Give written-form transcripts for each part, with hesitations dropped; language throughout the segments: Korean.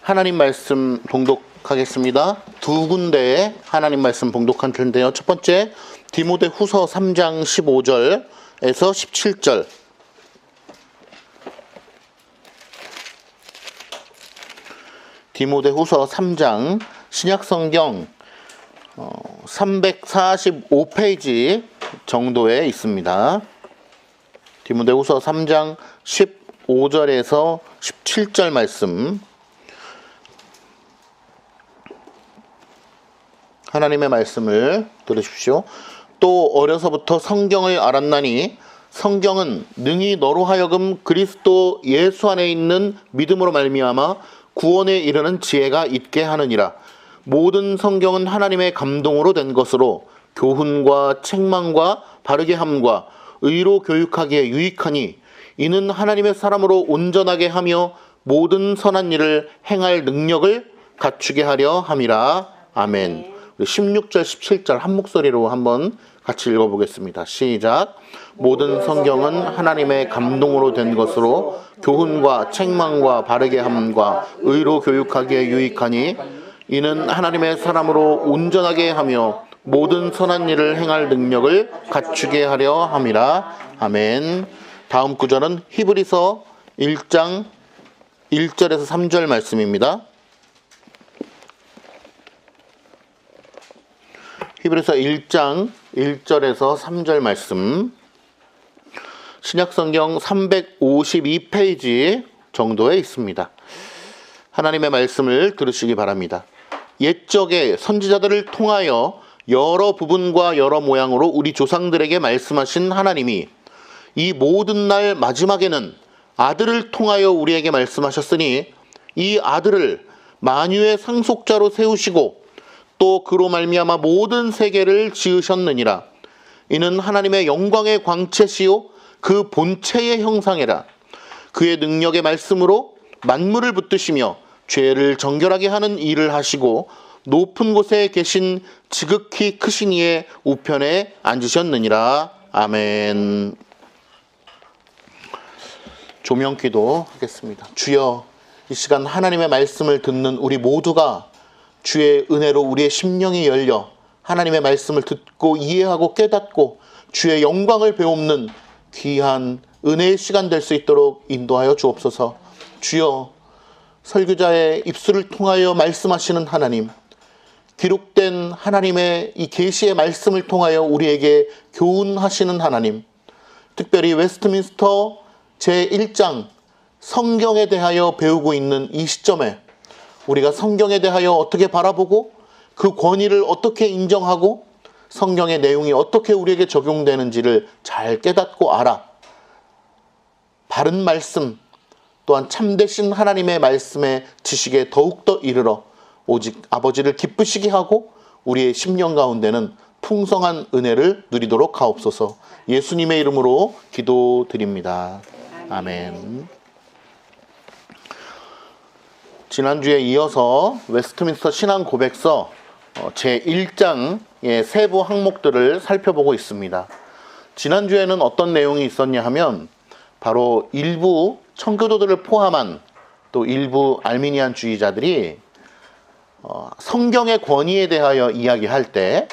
하나님 말씀 봉독하겠습니다. 두 군데에 하나님 말씀 봉독할 텐데요. 첫 번째 디모데후서 3장 15절에서 17절. 디모데후서 3장 신약성경 345페이지 정도에 있습니다. 디모데후서 3장 15절에서 17절 말씀. 하나님의 말씀을 들으십시오. 또 어려서부터 성경을 알았나니 성경은 능히 너로 하여금 그리스도 예수 안에 있는 믿음으로 말미암아 구원에 이르는 지혜가 있게 하느니라. 모든 성경은 하나님의 감동으로 된 것으로 교훈과 책망과 바르게 함과 의로 교육하기에 유익하니 이는 하나님의 사람으로 온전하게 하며 모든 선한 일을 행할 능력을 갖추게 하려 함이라. 아멘. 16절 17절 한 목소리로 한번 같이 읽어보겠습니다. 시작. 모든 성경은 하나님의 감동으로 된 것으로 교훈과 책망과 바르게 함과 의로 교육하기에 유익하니 이는 하나님의 사람으로 온전하게 하며 모든 선한 일을 행할 능력을 갖추게 하려 함이라. 아멘. 다음 구절은 히브리서 1장 1절에서 3절 말씀입니다. 히브리서 1장 1절에서 3절 말씀. 신약성경 352페이지 정도에 있습니다. 하나님의 말씀을 들으시기 바랍니다. 옛적에 선지자들을 통하여 여러 부분과 여러 모양으로 우리 조상들에게 말씀하신 하나님이 이 모든 날 마지막에는 아들을 통하여 우리에게 말씀하셨으니 이 아들을 만유의 상속자로 세우시고 또 그로 말미암아 모든 세계를 지으셨느니라. 이는 하나님의 영광의 광채시요 그 본체의 형상이라. 그의 능력의 말씀으로 만물을 붙드시며 죄를 정결하게 하는 일을 하시고 높은 곳에 계신 지극히 크신 이의 우편에 앉으셨느니라. 아멘. 조명기도 하겠습니다. 주여, 이 시간 하나님의 말씀을 듣는 우리 모두가 주의 은혜로 우리의 심령이 열려 하나님의 말씀을 듣고 이해하고 깨닫고 주의 영광을 배우는 귀한 은혜의 시간 될 수 있도록 인도하여 주옵소서. 주여, 설교자의 입술을 통하여 말씀하시는 하나님, 기록된 하나님의 이 계시의 말씀을 통하여 우리에게 교훈하시는 하나님, 특별히 웨스트민스터 제1장 성경에 대하여 배우고 있는 이 시점에 우리가 성경에 대하여 어떻게 바라보고 그 권위를 어떻게 인정하고 성경의 내용이 어떻게 우리에게 적용되는지를 잘 깨닫고 알아 바른 말씀 또한 참되신 하나님의 말씀의 지식에 더욱더 이르러 오직 아버지를 기쁘시게 하고 우리의 심령 가운데는 풍성한 은혜를 누리도록 하옵소서. 예수님의 이름으로 기도드립니다. 아멘. 지난주에 이어서 웨스트민스터 신앙 고백서 제1장의 세부 항목들을 살펴보고 있습니다. 지난주에는 어떤 내용이 있었냐 하면 바로 일부 청교도들을 포함한 또 일부 알미니안주의자들이 성경의 권위에 대하여 이야기할 때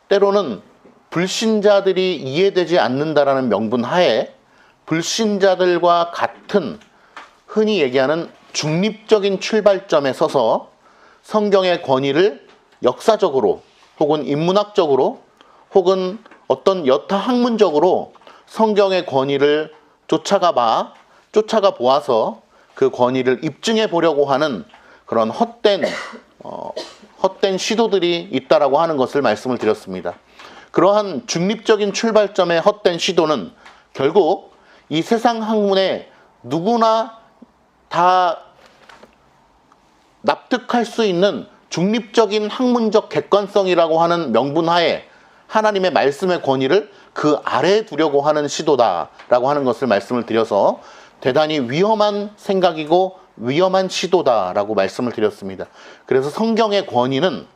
때로는 불신자들이 이해되지 않는다라는 명분 하에 불신자들과 같은 흔히 얘기하는 중립적인 출발점에 서서 성경의 권위를 역사적으로 혹은 인문학적으로 혹은 어떤 여타 학문적으로 성경의 권위를 쫓아가 보아서 그 권위를 입증해 보려고 하는 그런 헛된 시도들이 있다라고 하는 것을 말씀을 드렸습니다. 그러한 중립적인 출발점의 헛된 시도는 결국 이 세상 학문에 누구나 다 납득할 수 있는 중립적인 학문적 객관성이라고 하는 명분하에 하나님의 말씀의 권위를 그 아래에 두려고 하는 시도다라고 하는 것을 말씀을 드려서 대단히 위험한 생각이고 위험한 시도다라고 말씀을 드렸습니다. 그래서 성경의 권위는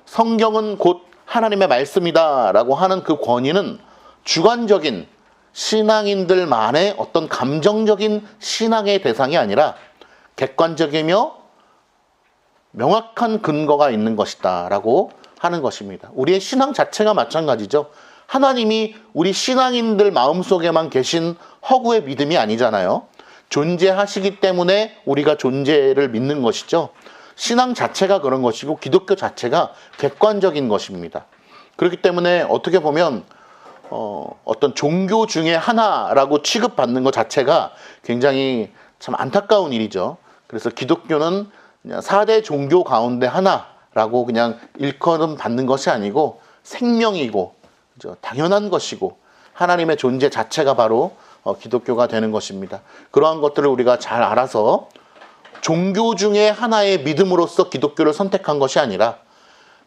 성경은 곧 하나님의 말씀이다라고 하는 그 권위는 주관적인 신앙인들만의 어떤 감정적인 신앙의 대상이 아니라 객관적이며 명확한 근거가 있는 것이다 라고 하는 것입니다. 우리의 신앙 자체가 마찬가지죠. 하나님이 우리 신앙인들 마음속에만 계신 허구의 믿음이 아니잖아요. 존재하시기 때문에 우리가 존재를 믿는 것이죠. 신앙 자체가 그런 것이고 기독교 자체가 객관적인 것입니다. 그렇기 때문에 어떻게 보면 어떤 종교 중에 하나라고 취급받는 것 자체가 굉장히 참 안타까운 일이죠. 그래서 기독교는 그냥 4대 종교 가운데 하나라고 그냥 일컬음 받는 것이 아니고 생명이고 그죠? 당연한 것이고 하나님의 존재 자체가 바로 기독교가 되는 것입니다. 그러한 것들을 우리가 잘 알아서 종교 중에 하나의 믿음으로서 기독교를 선택한 것이 아니라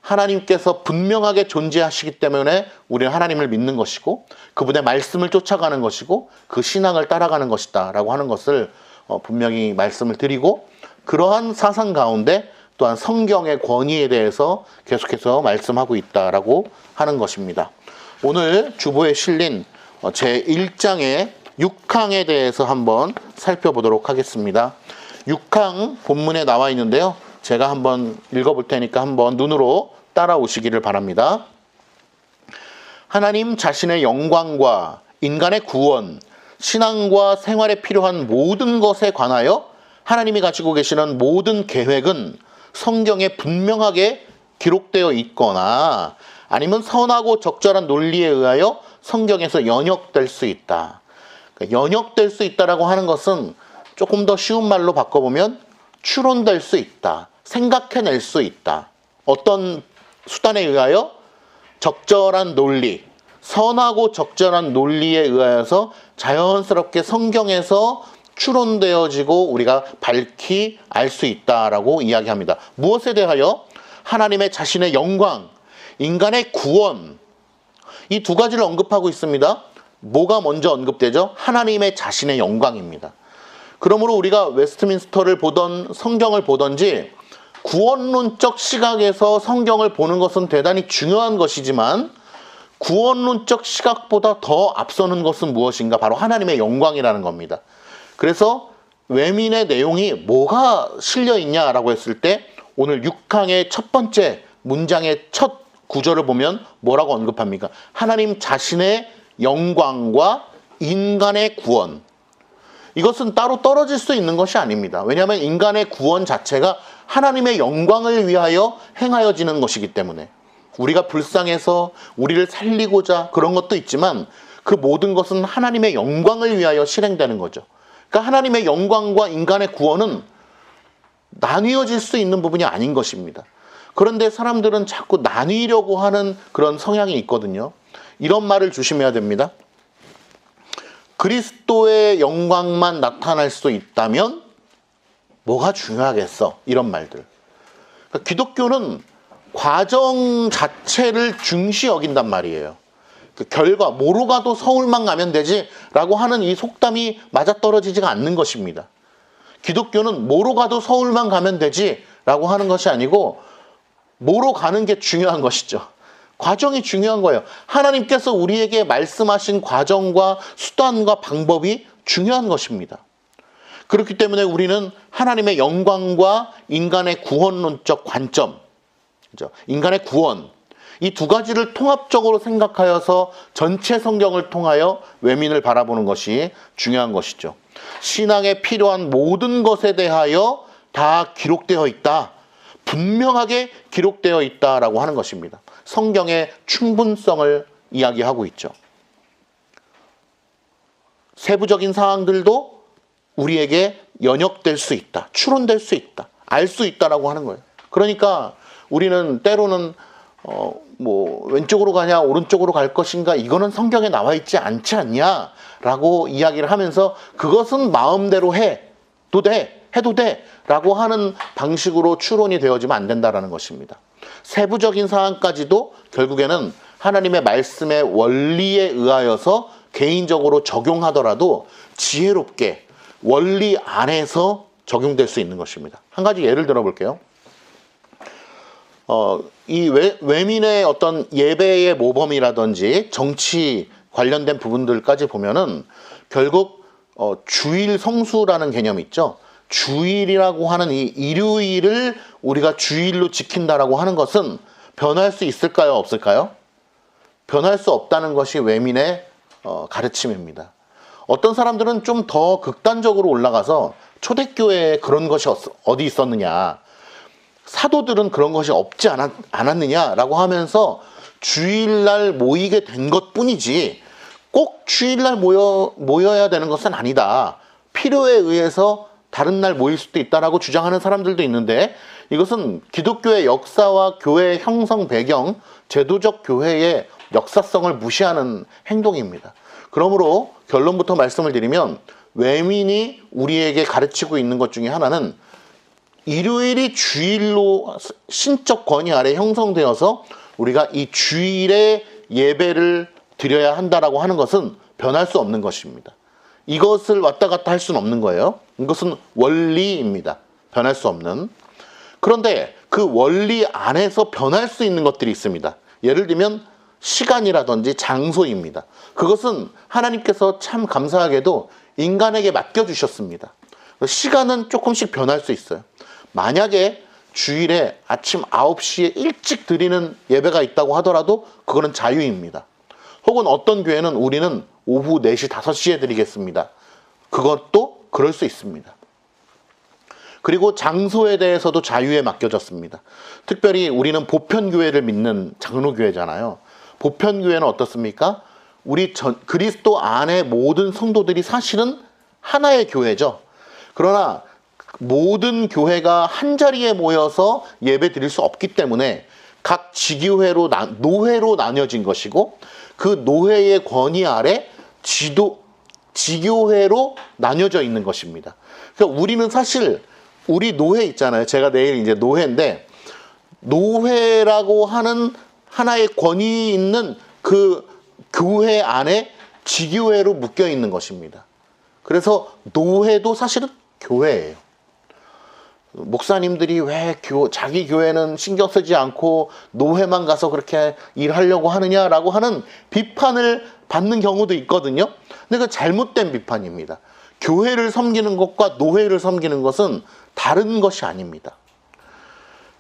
하나님께서 분명하게 존재하시기 때문에 우리는 하나님을 믿는 것이고 그분의 말씀을 쫓아가는 것이고 그 신앙을 따라가는 것이다 라고 하는 것을 분명히 말씀을 드리고 그러한 사상 가운데 또한 성경의 권위에 대해서 계속해서 말씀하고 있다라고 하는 것입니다. 오늘 주보에 실린 제1장의 6항에 대해서 한번 살펴보도록 하겠습니다. 6항 본문에 나와 있는데요. 제가 한번 읽어볼 테니까 한번 눈으로 따라오시기를 바랍니다. 하나님 자신의 영광과 인간의 구원, 신앙과 생활에 필요한 모든 것에 관하여 하나님이 가지고 계시는 모든 계획은 성경에 분명하게 기록되어 있거나 아니면 선하고 적절한 논리에 의하여 성경에서 연역될 수 있다. 그러니까 연역될 수 있다라고 하는 것은 조금 더 쉬운 말로 바꿔보면 추론될 수 있다. 생각해낼 수 있다. 어떤 수단에 의하여 적절한 논리, 선하고 적절한 논리에 의하여서 자연스럽게 성경에서 추론되어지고 우리가 밝히 알 수 있다라고 이야기합니다. 무엇에 대하여? 하나님의 자신의 영광, 인간의 구원, 이 두 가지를 언급하고 있습니다. 뭐가 먼저 언급되죠? 하나님의 자신의 영광입니다. 그러므로 우리가 웨스트민스터를 보던 성경을 보던지 구원론적 시각에서 성경을 보는 것은 대단히 중요한 것이지만 구원론적 시각보다 더 앞서는 것은 무엇인가? 바로 하나님의 영광이라는 겁니다. 그래서 외민의 내용이 뭐가 실려 있냐라고 했을 때 오늘 6항의 첫 번째 문장의 첫 구절을 보면 뭐라고 언급합니까? 하나님 자신의 영광과 인간의 구원. 이것은 따로 떨어질 수 있는 것이 아닙니다. 왜냐하면 인간의 구원 자체가 하나님의 영광을 위하여 행하여지는 것이기 때문에 우리가 불쌍해서 우리를 살리고자 그런 것도 있지만 그 모든 것은 하나님의 영광을 위하여 실행되는 거죠. 그러니까 하나님의 영광과 인간의 구원은 나뉘어질 수 있는 부분이 아닌 것입니다. 그런데 사람들은 자꾸 나뉘려고 하는 그런 성향이 있거든요. 이런 말을 조심해야 됩니다. 그리스도의 영광만 나타날 수 있다면 뭐가 중요하겠어? 이런 말들. 그러니까 기독교는 과정 자체를 중시 여긴단 말이에요. 그 결과, 뭐로 가도 서울만 가면 되지 라고 하는 이 속담이 맞아떨어지지가 않는 것입니다. 기독교는 뭐로 가도 서울만 가면 되지 라고 하는 것이 아니고 뭐로 가는 게 중요한 것이죠. 과정이 중요한 거예요. 하나님께서 우리에게 말씀하신 과정과 수단과 방법이 중요한 것입니다. 그렇기 때문에 우리는 하나님의 영광과 인간의 구원론적 관점, 그죠? 인간의 구원, 이 두 가지를 통합적으로 생각하여서 전체 성경을 통하여 외민을 바라보는 것이 중요한 것이죠. 신앙에 필요한 모든 것에 대하여 다 기록되어 있다. 분명하게 기록되어 있다라고 하는 것입니다. 성경의 충분성을 이야기하고 있죠. 세부적인 사항들도 우리에게 연역될 수 있다. 추론될 수 있다. 알 수 있다라고 하는 거예요. 그러니까 우리는 때로는 왼쪽으로 가냐 오른쪽으로 갈 것인가 이거는 성경에 나와 있지 않지 않냐라고 이야기를 하면서 그것은 마음대로 해도 돼 라고 하는 방식으로 추론이 되어지면 안 된다라는 것입니다. 세부적인 사항까지도 결국에는 하나님의 말씀의 원리에 의하여서 개인적으로 적용하더라도 지혜롭게 원리 안에서 적용될 수 있는 것입니다. 한 가지 예를 들어 볼게요. 이 외민의 어떤 예배의 모범이라든지 정치 관련된 부분들까지 보면은 결국 주일 성수라는 개념이 있죠. 주일이라고 하는 이 일요일을 우리가 주일로 지킨다라고 하는 것은 변할 수 있을까요? 없을까요? 변할 수 없다는 것이 외민의 가르침입니다. 어떤 사람들은 좀 더 극단적으로 올라가서 초대교회에 그런 것이 어디 있었느냐, 사도들은 그런 것이 없지 않았느냐라고 하면서 주일날 모이게 된 것뿐이지 꼭 주일날 모여야 되는 것은 아니다. 필요에 의해서 다른 날 모일 수도 있다라고 주장하는 사람들도 있는데, 이것은 기독교의 역사와 교회의 형성 배경, 제도적 교회의 역사성을 무시하는 행동입니다. 그러므로 결론부터 말씀을 드리면, 외민이 우리에게 가르치고 있는 것 중에 하나는 일요일이 주일로 신적 권위 아래 형성되어서 우리가 이 주일에 예배를 드려야 한다라고 하는 것은 변할 수 없는 것입니다. 이것을 왔다 갔다 할 수는 없는 거예요. 이것은 원리입니다. 변할 수 없는. 그런데 그 원리 안에서 변할 수 있는 것들이 있습니다. 예를 들면 시간이라든지 장소입니다. 그것은 하나님께서 참 감사하게도 인간에게 맡겨주셨습니다. 시간은 조금씩 변할 수 있어요. 만약에 주일에 아침 9시에 일찍 드리는 예배가 있다고 하더라도 그거는 자유입니다. 혹은 어떤 교회는 우리는 오후 4시, 5시에 드리겠습니다. 그것도 그럴 수 있습니다. 그리고 장소에 대해서도 자유에 맡겨졌습니다. 특별히 우리는 보편교회를 믿는 장로교회잖아요. 보편교회는 어떻습니까? 우리 그리스도 안에 모든 성도들이 사실은 하나의 교회죠. 그러나 모든 교회가 한 자리에 모여서 예배 드릴 수 없기 때문에 각 지교회로 노회로 나뉘어진 것이고, 그 노회의 권위 아래 지교회로 나뉘어져 있는 것입니다. 그러니까 우리는 사실 우리 노회 있잖아요. 제가 내일 이제 노회인데, 노회라고 하는 하나의 권위 있는 그 교회 안에 지교회로 묶여 있는 것입니다. 그래서 노회도 사실은 교회예요. 목사님들이 왜 자기 교회는 신경 쓰지 않고 노회만 가서 그렇게 일하려고 하느냐라고 하는 비판을 받는 경우도 있거든요. 근데 그 잘못된 비판입니다. 교회를 섬기는 것과 노회를 섬기는 것은 다른 것이 아닙니다.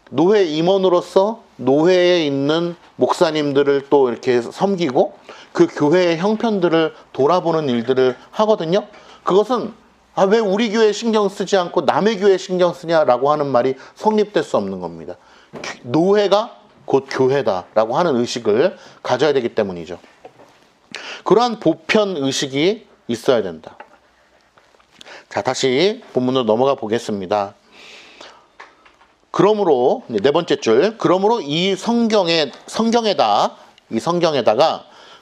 노회 임원으로서 노회에 있는 목사님들을 또 이렇게 섬기고 그 교회의 형편들을 돌아보는 일들을 하거든요. 그것은 왜 우리 교회에 신경 쓰지 않고 남의 교회에 신경 쓰냐라고 하는 말이 성립될 수 없는 겁니다. 노회가 곧 교회다라고 하는 의식을 가져야 되기 때문이죠. 그러한 보편 의식이 있어야 된다. 자, 다시 본문으로 넘어가 보겠습니다. 그러므로 네 번째 줄, 그러므로 이 성경에다가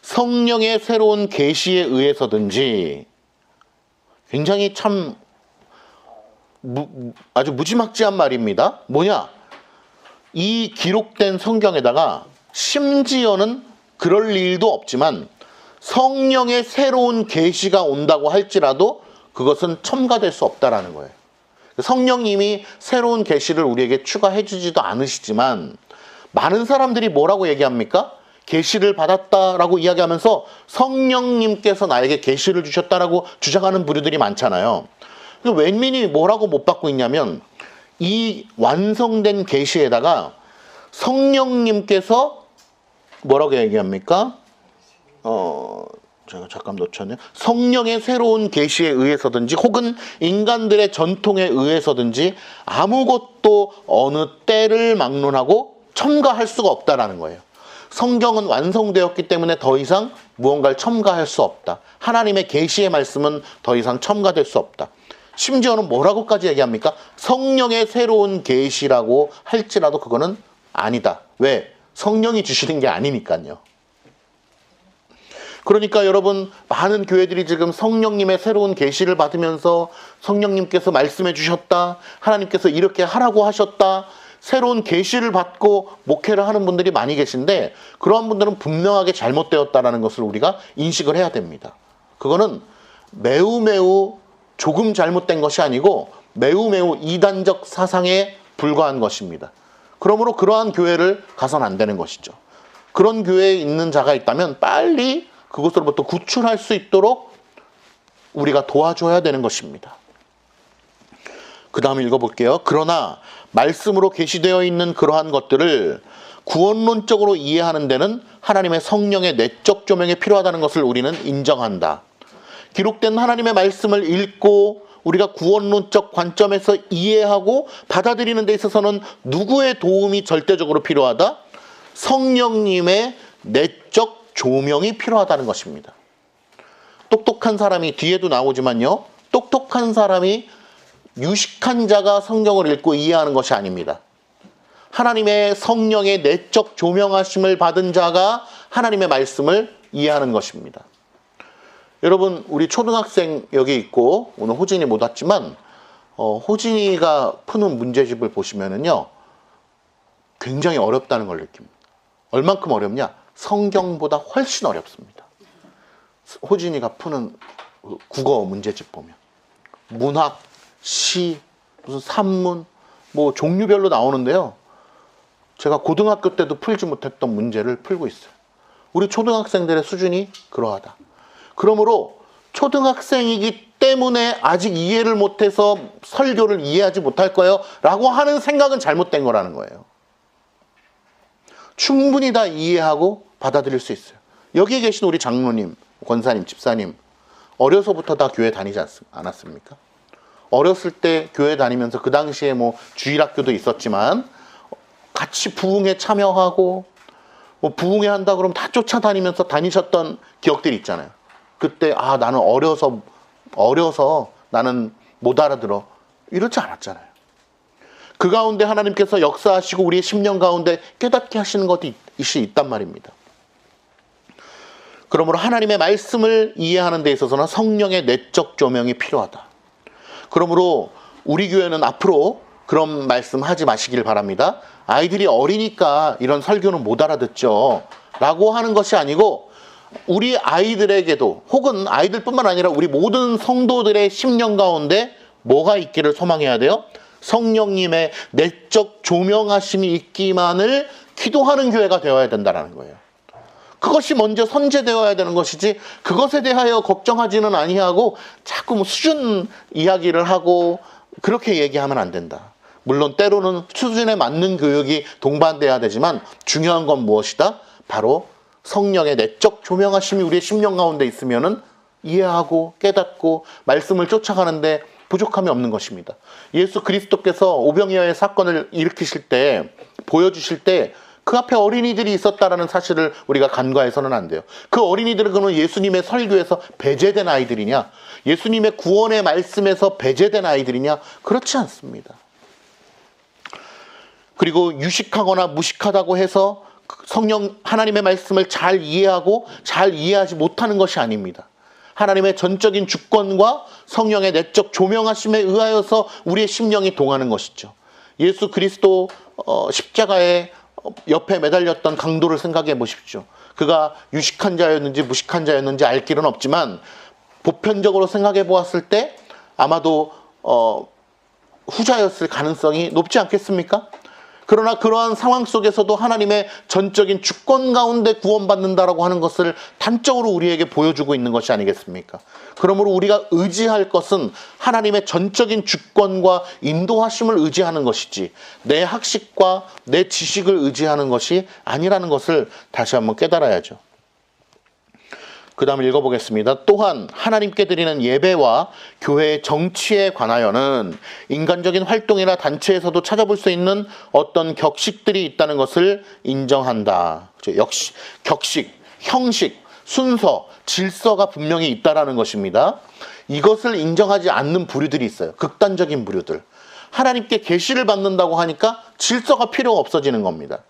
성령의 새로운 계시에 의해서든지, 굉장히 참 아주 무지막지한 말입니다. 뭐냐? 이 기록된 성경에다가 심지어는 그럴 일도 없지만 성령의 새로운 계시가 온다고 할지라도 그것은 첨가될 수 없다라는 거예요. 성령님이 새로운 계시를 우리에게 추가해 주지도 않으시지만, 많은 사람들이 뭐라고 얘기합니까? 계시를 받았다라고 이야기하면서 성령님께서 나에게 계시를 주셨다라고 주장하는 부류들이 많잖아요. 웬민이 뭐라고 못 받고 있냐면, 이 완성된 계시에다가 성령님께서 뭐라고 얘기합니까? 제가 잠깐 놓쳤네요. 성령의 새로운 계시에 의해서든지 혹은 인간들의 전통에 의해서든지 아무것도 어느 때를 막론하고 첨가할 수가 없다라는 거예요. 성경은 완성되었기 때문에 더 이상 무언가를 첨가할 수 없다. 하나님의 계시의 말씀은 더 이상 첨가될 수 없다. 심지어는 뭐라고까지 얘기합니까? 성령의 새로운 계시라고 할지라도 그거는 아니다. 왜? 성령이 주시는 게 아니니까요. 그러니까 여러분, 많은 교회들이 지금 성령님의 새로운 계시를 받으면서 성령님께서 말씀해 주셨다, 하나님께서 이렇게 하라고 하셨다, 새로운 계시를 받고 목회를 하는 분들이 많이 계신데, 그러한 분들은 분명하게 잘못되었다라는 것을 우리가 인식을 해야 됩니다. 그거는 매우 조금 잘못된 것이 아니고 매우 이단적 사상에 불과한 것입니다. 그러므로 그러한 교회를 가서는 안 되는 것이죠. 그런 교회에 있는 자가 있다면 빨리 그것으로부터 구출할 수 있도록 우리가 도와줘야 되는 것입니다. 그 다음에 읽어볼게요. 그러나 말씀으로 계시되어 있는 그러한 것들을 구원론적으로 이해하는 데는 하나님의 성령의 내적 조명이 필요하다는 것을 우리는 인정한다. 기록된 하나님의 말씀을 읽고 우리가 구원론적 관점에서 이해하고 받아들이는 데 있어서는 누구의 도움이 절대적으로 필요하다? 성령님의 내적 조명이 필요하다는 것입니다. 똑똑한 사람이, 뒤에도 나오지만요, 똑똑한 사람이 유식한 자가 성경을 읽고 이해하는 것이 아닙니다. 하나님의 성령의 내적 조명하심을 받은 자가 하나님의 말씀을 이해하는 것입니다. 여러분, 우리 초등학생 여기 있고 오늘 호진이 못 왔지만 호진이가 푸는 문제집을 보시면은요, 굉장히 어렵다는 걸 느낍니다. 얼만큼 어렵냐? 성경보다 훨씬 어렵습니다. 호진이가 푸는 국어 문제집 보면 문학, 시, 무슨 산문, 뭐 종류별로 나오는데요. 제가 고등학교 때도 풀지 못했던 문제를 풀고 있어요. 우리 초등학생들의 수준이 그러하다. 그러므로 초등학생이기 때문에 아직 이해를 못해서 설교를 이해하지 못할 거예요 라고 하는 생각은 잘못된 거라는 거예요. 충분히 다 이해하고 받아들일 수 있어요. 여기에 계신 우리 장로님, 권사님, 집사님, 어려서부터 다 교회 다니지 않았습니까? 어렸을 때 교회 다니면서 그 당시에 뭐 주일학교도 있었지만 같이 부흥회 참여하고 뭐 부흥회 한다 그러면 다 쫓아다니면서 다니셨던 기억들이 있잖아요. 그때 나는 어려서 나는 못 알아들어, 이렇지 않았잖아요. 그 가운데 하나님께서 역사하시고 우리의 심령 가운데 깨닫게 하시는 것이 있단 말입니다. 그러므로 하나님의 말씀을 이해하는 데 있어서는 성령의 내적 조명이 필요하다. 그러므로 우리 교회는 앞으로 그런 말씀 하지 마시길 바랍니다. 아이들이 어리니까 이런 설교는 못 알아듣죠 라고 하는 것이 아니고, 우리 아이들에게도, 혹은 아이들뿐만 아니라 우리 모든 성도들의 심령 가운데 뭐가 있기를 소망해야 돼요? 성령님의 내적 조명하심이 있기만을 기도하는 교회가 되어야 된다는 거예요. 그것이 먼저 선제되어야 되는 것이지, 그것에 대하여 걱정하지는 아니하고 자꾸 뭐 수준 이야기를 하고 그렇게 얘기하면 안 된다. 물론 때로는 수준에 맞는 교육이 동반돼야 되지만 중요한 건 무엇이다? 바로 성령의 내적 조명하심이 우리의 심령 가운데 있으면은 이해하고 깨닫고 말씀을 쫓아가는데 부족함이 없는 것입니다. 예수 그리스도께서 오병이어의 사건을 일으키실 때, 보여주실 때 그 앞에 어린이들이 있었다라는 사실을 우리가 간과해서는 안 돼요. 그 어린이들은 그러면 예수님의 설교에서 배제된 아이들이냐? 예수님의 구원의 말씀에서 배제된 아이들이냐? 그렇지 않습니다. 그리고 유식하거나 무식하다고 해서 성령 하나님의 말씀을 잘 이해하고 잘 이해하지 못하는 것이 아닙니다. 하나님의 전적인 주권과 성령의 내적 조명하심에 의하여서 우리의 심령이 동하는 것이죠. 예수 그리스도 십자가에 옆에 매달렸던 강도를 생각해 보십시오. 그가 유식한 자였는지 무식한 자였는지 알 길은 없지만 보편적으로 생각해 보았을 때 아마도 후자였을 가능성이 높지 않겠습니까? 그러나 그러한 상황 속에서도 하나님의 전적인 주권 가운데 구원받는다라고 하는 것을 단적으로 우리에게 보여주고 있는 것이 아니겠습니까? 그러므로 우리가 의지할 것은 하나님의 전적인 주권과 인도하심을 의지하는 것이지, 내 학식과 내 지식을 의지하는 것이 아니라는 것을 다시 한번 깨달아야죠. 그 다음을 읽어보겠습니다. 또한 하나님께 드리는 예배와 교회의 정치에 관하여는 인간적인 활동이나 단체에서도 찾아볼 수 있는 어떤 격식들이 있다는 것을 인정한다. 역시 격식, 형식, 순서, 질서가 분명히 있다라는 것입니다. 이것을 인정하지 않는 부류들이 있어요. 극단적인 부류들. 하나님께 계시를 받는다고 하니까 질서가 필요가 없어지는 겁니다.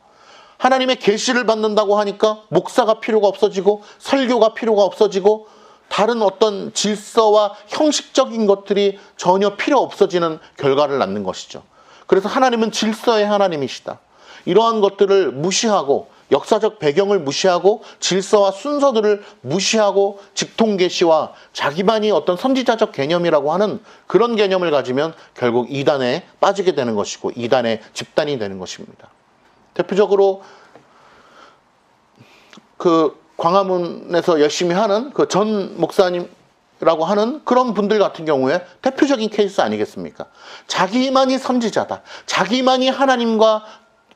하나님의 계시를 받는다고 하니까 목사가 필요가 없어지고 설교가 필요가 없어지고 다른 어떤 질서와 형식적인 것들이 전혀 필요 없어지는 결과를 낳는 것이죠. 그래서 하나님은 질서의 하나님이시다. 이러한 것들을 무시하고 역사적 배경을 무시하고 질서와 순서들을 무시하고 직통계시와 자기만이 어떤 선지자적 개념이라고 하는 그런 개념을 가지면 결국 이단에 빠지게 되는 것이고 이단의 집단이 되는 것입니다. 대표적으로 그 광화문에서 열심히 하는 그 전 목사님 라고 하는 그런 분들 같은 경우에 대표적인 케이스 아니겠습니까? 자기만이 선지자다, 자기만이 하나님과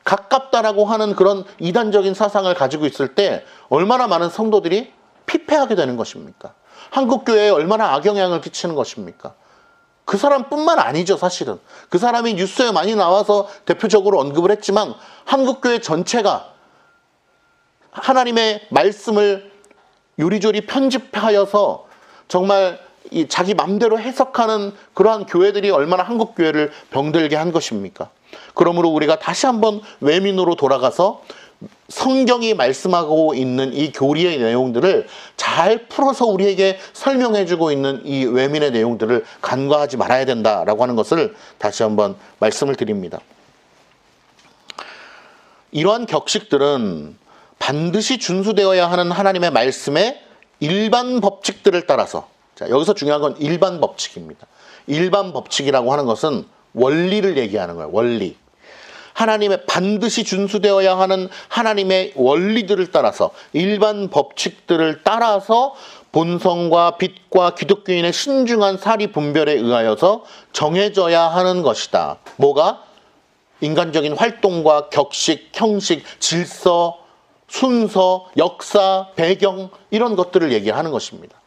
가깝다라고 하는 그런 이단적인 사상을 가지고 있을 때 얼마나 많은 성도들이 피폐하게 되는 것입니까? 한국교회에 얼마나 악영향을 끼치는 것입니까? 그 사람뿐만 아니죠, 사실은. 그 사람이 뉴스에 많이 나와서 대표적으로 언급을 했지만 한국교회 전체가 하나님의 말씀을 요리조리 편집하여서 정말 이 자기 맘대로 해석하는 그러한 교회들이 얼마나 한국 교회를 병들게 한 것입니까? 그러므로 우리가 다시 한번 외민으로 돌아가서 성경이 말씀하고 있는 이 교리의 내용들을 잘 풀어서 우리에게 설명해주고 있는 이 외민의 내용들을 간과하지 말아야 된다라고 하는 것을 다시 한번 말씀을 드립니다. 이러한 격식들은 반드시 준수되어야 하는 하나님의 말씀의 일반 법칙들을 따라서, 자, 여기서 중요한 건 일반 법칙입니다. 일반 법칙이라고 하는 것은 원리를 얘기하는 거예요. 원리. 하나님의 반드시 준수되어야 하는 하나님의 원리들을 따라서, 일반 법칙들을 따라서 본성과 빛과 기독교인의 신중한 사리 분별에 의하여서 정해져야 하는 것이다. 뭐가? 인간적인 활동과 격식, 형식, 질서, 순서, 역사, 배경, 이런 것들을 얘기하는 것입니다.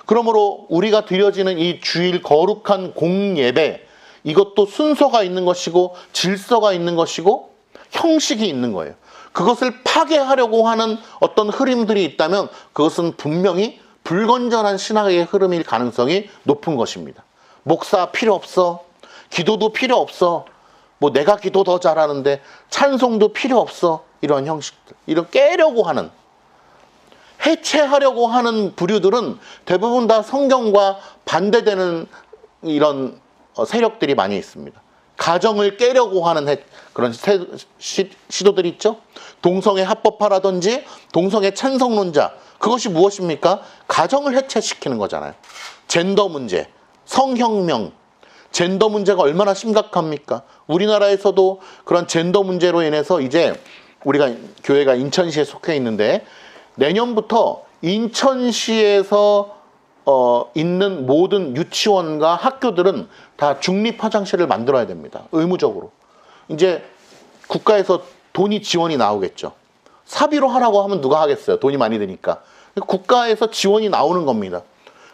그러므로 우리가 드려지는 이 주일 거룩한 공예배, 이것도 순서가 있는 것이고 질서가 있는 것이고 형식이 있는 거예요. 그것을 파괴하려고 하는 어떤 흐름들이 있다면 그것은 분명히 불건전한 신학의 흐름일 가능성이 높은 것입니다. 목사 필요 없어, 기도도 필요 없어, 뭐 내가 기도 더 잘하는데 찬송도 필요 없어, 이런 형식들, 이런 깨려고 하는, 해체하려고 하는 부류들은 대부분 다 성경과 반대되는 이런 세력들이 많이 있습니다. 가정을 깨려고 하는 그런 시도들이 있죠. 동성애 합법화라든지 동성애 찬성론자, 그것이 무엇입니까? 가정을 해체시키는 거잖아요. 젠더 문제, 성혁명, 젠더 문제가 얼마나 심각합니까? 우리나라에서도 그런 젠더 문제로 인해서 이제 우리가 교회가 인천시에 속해 있는데 내년부터 인천시에서 있는 모든 유치원과 학교들은 다 중립 화장실을 만들어야 됩니다. 의무적으로. 이제 국가에서 돈이 지원이 나오겠죠. 사비로 하라고 하면 누가 하겠어요? 돈이 많이 드니까. 국가에서 지원이 나오는 겁니다.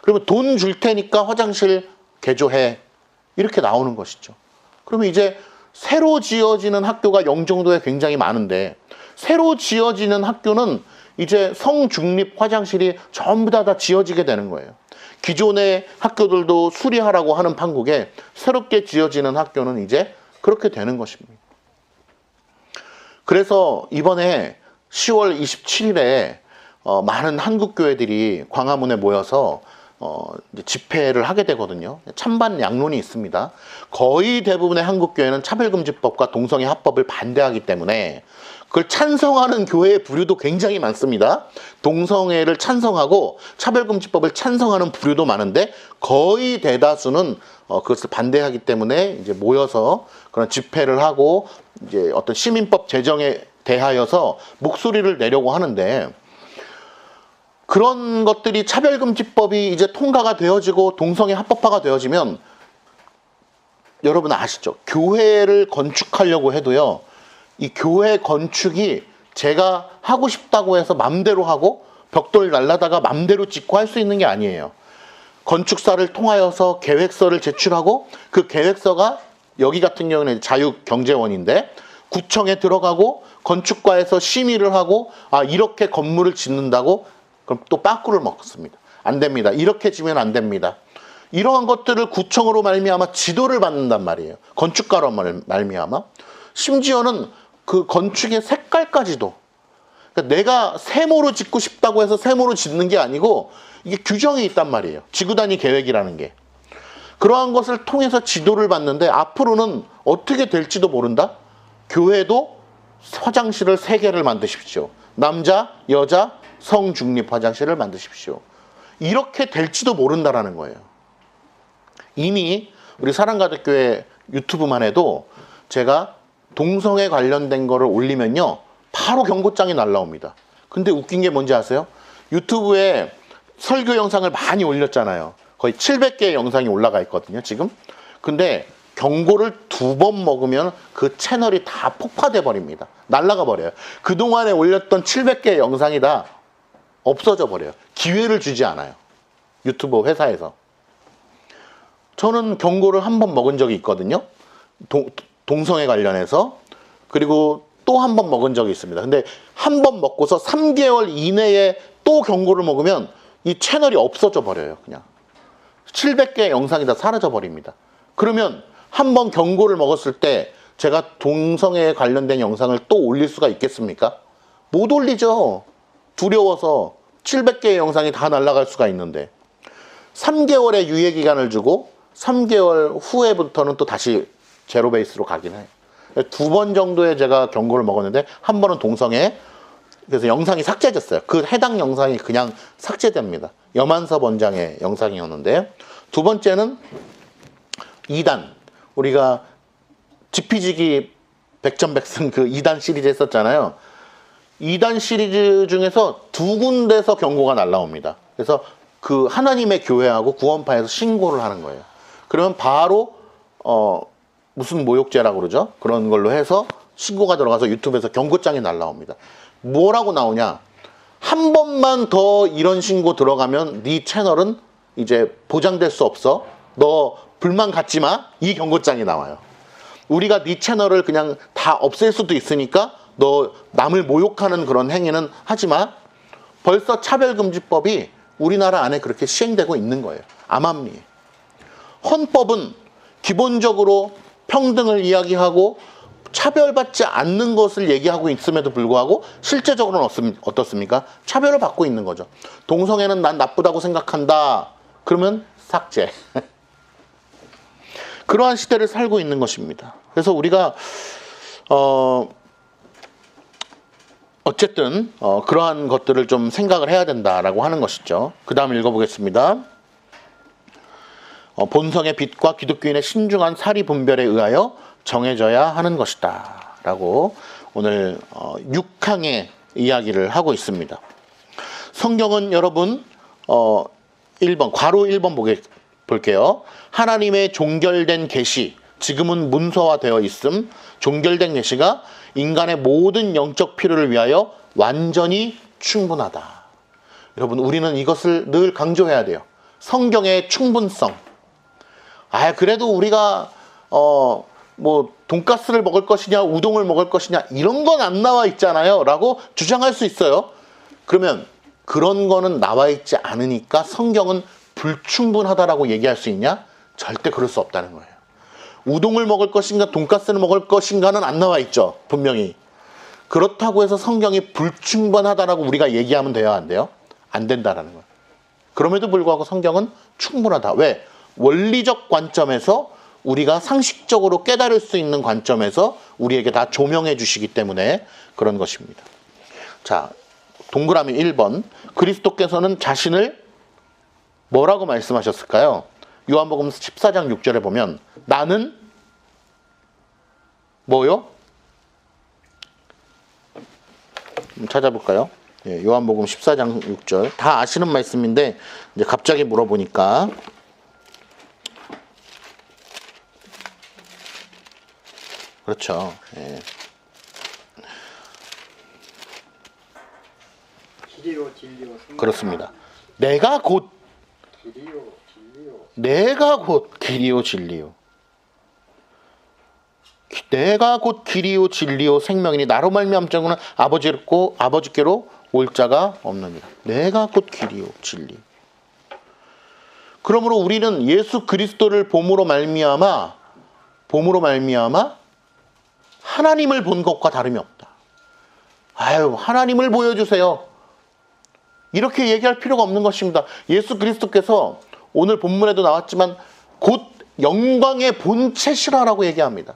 그러면 돈 줄 테니까 화장실 개조해. 이렇게 나오는 것이죠. 그러면 이제 새로 지어지는 학교가 영종도에 굉장히 많은데 새로 지어지는 학교는 이제 성중립 화장실이 전부 다 지어지게 되는 거예요. 기존의 학교들도 수리하라고 하는 판국에 새롭게 지어지는 학교는 이제 그렇게 되는 것입니다. 그래서 이번에 10월 27일에 많은 한국교회들이 광화문에 모여서 이제 집회를 하게 되거든요. 찬반 양론이 있습니다. 거의 대부분의 한국교회는 차별금지법과 동성애 합법을 반대하기 때문에 그걸 찬성하는 교회의 부류도 굉장히 많습니다. 동성애를 찬성하고 차별금지법을 찬성하는 부류도 많은데 거의 대다수는 그것을 반대하기 때문에 이제 모여서 그런 집회를 하고 이제 어떤 시민법 제정에 대하여서 목소리를 내려고 하는데, 그런 것들이 차별금지법이 이제 통과가 되어지고 동성애 합법화가 되어지면 여러분 아시죠? 교회를 건축하려고 해도요, 이 교회 건축이 제가 하고 싶다고 해서 맘대로 하고 벽돌 날라다가 맘대로 짓고 할 수 있는 게 아니에요. 건축사를 통하여서 계획서를 제출하고 그 계획서가 여기 같은 경우는 자유경제원인데 구청에 들어가고 건축과에서 심의를 하고 이렇게 건물을 짓는다고 그럼 또 빠꾸를 먹습니다. 안 됩니다. 이렇게 지면 안 됩니다. 이러한 것들을 구청으로 말미암아 지도를 받는단 말이에요. 건축가로 말미암아. 심지어는 그 건축의 색깔까지도, 그러니까 내가 세모로 짓고 싶다고 해서 세모로 짓는 게 아니고 이게 규정이 있단 말이에요. 지구단위 계획이라는 게. 그러한 것을 통해서 지도를 받는데 앞으로는 어떻게 될지도 모른다. 교회도 화장실을 3개를 만드십시오. 남자, 여자, 성중립 화장실을 만드십시오. 이렇게 될지도 모른다라는 거예요. 이미 우리 사랑가족교회 유튜브만 해도 제가 동성애 관련된 거를 올리면요 바로 경고장이 날라옵니다. 근데 웃긴 게 뭔지 아세요? 유튜브에 설교 영상을 많이 올렸잖아요. 거의 700개의 영상이 올라가 있거든요, 지금. 근데 경고를 2번 먹으면 그 채널이 다 폭파돼 버립니다. 날아가 버려요. 그동안에 올렸던 700개의 영상이 다 없어져 버려요. 기회를 주지 않아요. 유튜브 회사에서. 저는 경고를 1번 먹은 적이 있거든요. 동성애 관련해서. 그리고 또 1번 먹은 적이 있습니다. 근데 1번 먹고서 3개월 이내에 또 경고를 먹으면 이 채널이 없어져 버려요. 그냥 700개의 영상이 다 사라져 버립니다. 그러면 1번 경고를 먹었을 때 제가 동성애에 관련된 영상을 또 올릴 수가 있겠습니까? 못 올리죠. 두려워서 700개의 영상이 다 날아갈 수가 있는데 3개월의 유예 기간을 주고 3개월 후에부터는 또 다시 제로 베이스로 가긴 해요. 2번 정도의 제가 경고를 먹었는데 1번은 동성애. 그래서 영상이 삭제됐어요. 그 해당 영상이 그냥 삭제됩니다. 염한섭 원장의 영상이었는데 2번째는 2단. 우리가 지피지기 백전백승 그 2단 시리즈 했었잖아요. 2단 시리즈 중에서 2군데서 경고가 날라옵니다. 그래서 그 하나님의 교회하고 구원파에서 신고를 하는 거예요. 그러면 바로 무슨 모욕죄라고 그러죠? 그런 걸로 해서 신고가 들어가서 유튜브에서 경고장이 날라옵니다. 뭐라고 나오냐? 한 번만 더 이런 신고 들어가면 네 채널은 이제 보장될 수 없어. 너 불만 갖지 마. 이 경고장이 나와요. 우리가 네 채널을 그냥 다 없앨 수도 있으니까 너 남을 모욕하는 그런 행위는 하지 마. 벌써 차별금지법이 우리나라 안에 그렇게 시행되고 있는 거예요. 암암리에. 헌법은 기본적으로 평등을 이야기하고 차별받지 않는 것을 얘기하고 있음에도 불구하고 실제적으로는 어떻습니까? 차별을 받고 있는 거죠. 동성애는 난 나쁘다고 생각한다. 그러면 삭제. 그러한 시대를 살고 있는 것입니다. 그래서 우리가 어쨌든 그러한 것들을 좀 생각을 해야 된다라고 하는 것이죠. 그 다음 읽어보겠습니다. 본성의 빛과 기독교인의 신중한 사리 분별에 의하여 정해져야 하는 것이다 라고 오늘 6항의 이야기를 하고 있습니다. 성경은 여러분 1번 괄호 1번 볼게요. 하나님의 종결된 계시, 지금은 문서화되어 있음, 종결된 계시가 인간의 모든 영적 필요를 위하여 완전히 충분하다. 여러분 우리는 이것을 늘 강조해야 돼요. 성경의 충분성. 그래도 우리가 뭐 돈가스를 먹을 것이냐 우동을 먹을 것이냐 이런 건 안 나와 있잖아요 라고 주장할 수 있어요. 그러면 그런 거는 나와 있지 않으니까 성경은 불충분하다라고 얘기할 수 있냐? 절대 그럴 수 없다는 거예요. 우동을 먹을 것인가 돈가스를 먹을 것인가는 안 나와 있죠. 분명히. 그렇다고 해서 성경이 불충분하다라고 우리가 얘기하면 돼요? 안 돼요? 안 된다라는 거예요. 그럼에도 불구하고 성경은 충분하다. 왜? 원리적 관점에서 우리가 상식적으로 깨달을 수 있는 관점에서 우리에게 다 조명해 주시기 때문에 그런 것입니다. 자, 동그라미 1번. 그리스도께서는 자신을 뭐라고 말씀하셨을까요? 요한복음 14장 6절에 보면 나는 뭐요? 찾아볼까요? 요한복음 14장 6절. 다 아시는 말씀인데 이제 갑자기 물어보니까 그렇죠. 진리요. 그렇습니다. 내가 곧 길이요 진리요. 내가 곧 길이요 진리요 생명이니 나로 말미암지 않고는 아버지께로 올 자가 없느니라. 내가 곧 길이요 진리. 그러므로 우리는 예수 그리스도를 봄으로 말미암아 하나님을 본 것과 다름이 없다. 하나님을 보여주세요. 이렇게 얘기할 필요가 없는 것입니다. 예수 그리스도께서 오늘 본문에도 나왔지만 곧 영광의 본체시라라고 얘기합니다.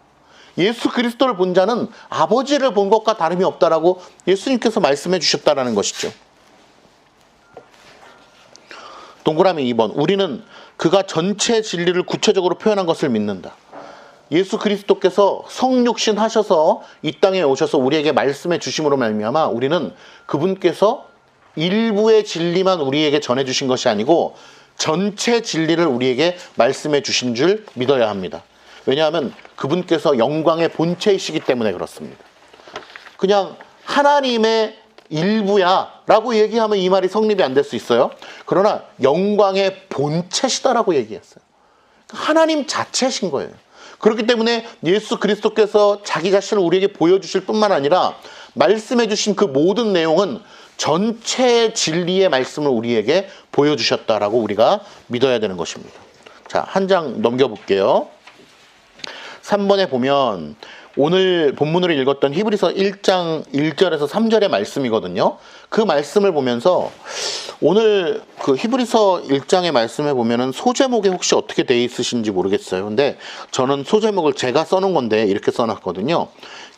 예수 그리스도를 본 자는 아버지를 본 것과 다름이 없다라고 예수님께서 말씀해 주셨다라는 것이죠. 동그라미 2번. 우리는 그가 전체 진리를 구체적으로 표현한 것을 믿는다. 예수 그리스도께서 성육신 하셔서 이 땅에 오셔서 우리에게 말씀해 주심으로 말미암아 우리는 그분께서 일부의 진리만 우리에게 전해주신 것이 아니고 전체 진리를 우리에게 말씀해 주신 줄 믿어야 합니다. 왜냐하면 그분께서 영광의 본체이시기 때문에 그렇습니다. 그냥 하나님의 일부야 라고 얘기하면 이 말이 성립이 안 될 수 있어요. 그러나 영광의 본체시다라고 얘기했어요. 하나님 자체신 거예요. 그렇기 때문에 예수 그리스도께서 자기 자신을 우리에게 보여주실 뿐만 아니라 말씀해 주신 그 모든 내용은 전체 진리의 말씀을 우리에게 보여주셨다라고 우리가 믿어야 되는 것입니다. 자, 한 장 넘겨볼게요. 3번에 보면 오늘 본문으로 읽었던 히브리서 1장 1절에서 3절의 말씀이거든요. 그 말씀을 보면서 오늘 그 히브리서 1장의 말씀에 보면은 소제목에 혹시 어떻게 돼 있으신지 모르겠어요. 근데 저는 소제목을 제가 써놓은 건데 이렇게 써놨거든요.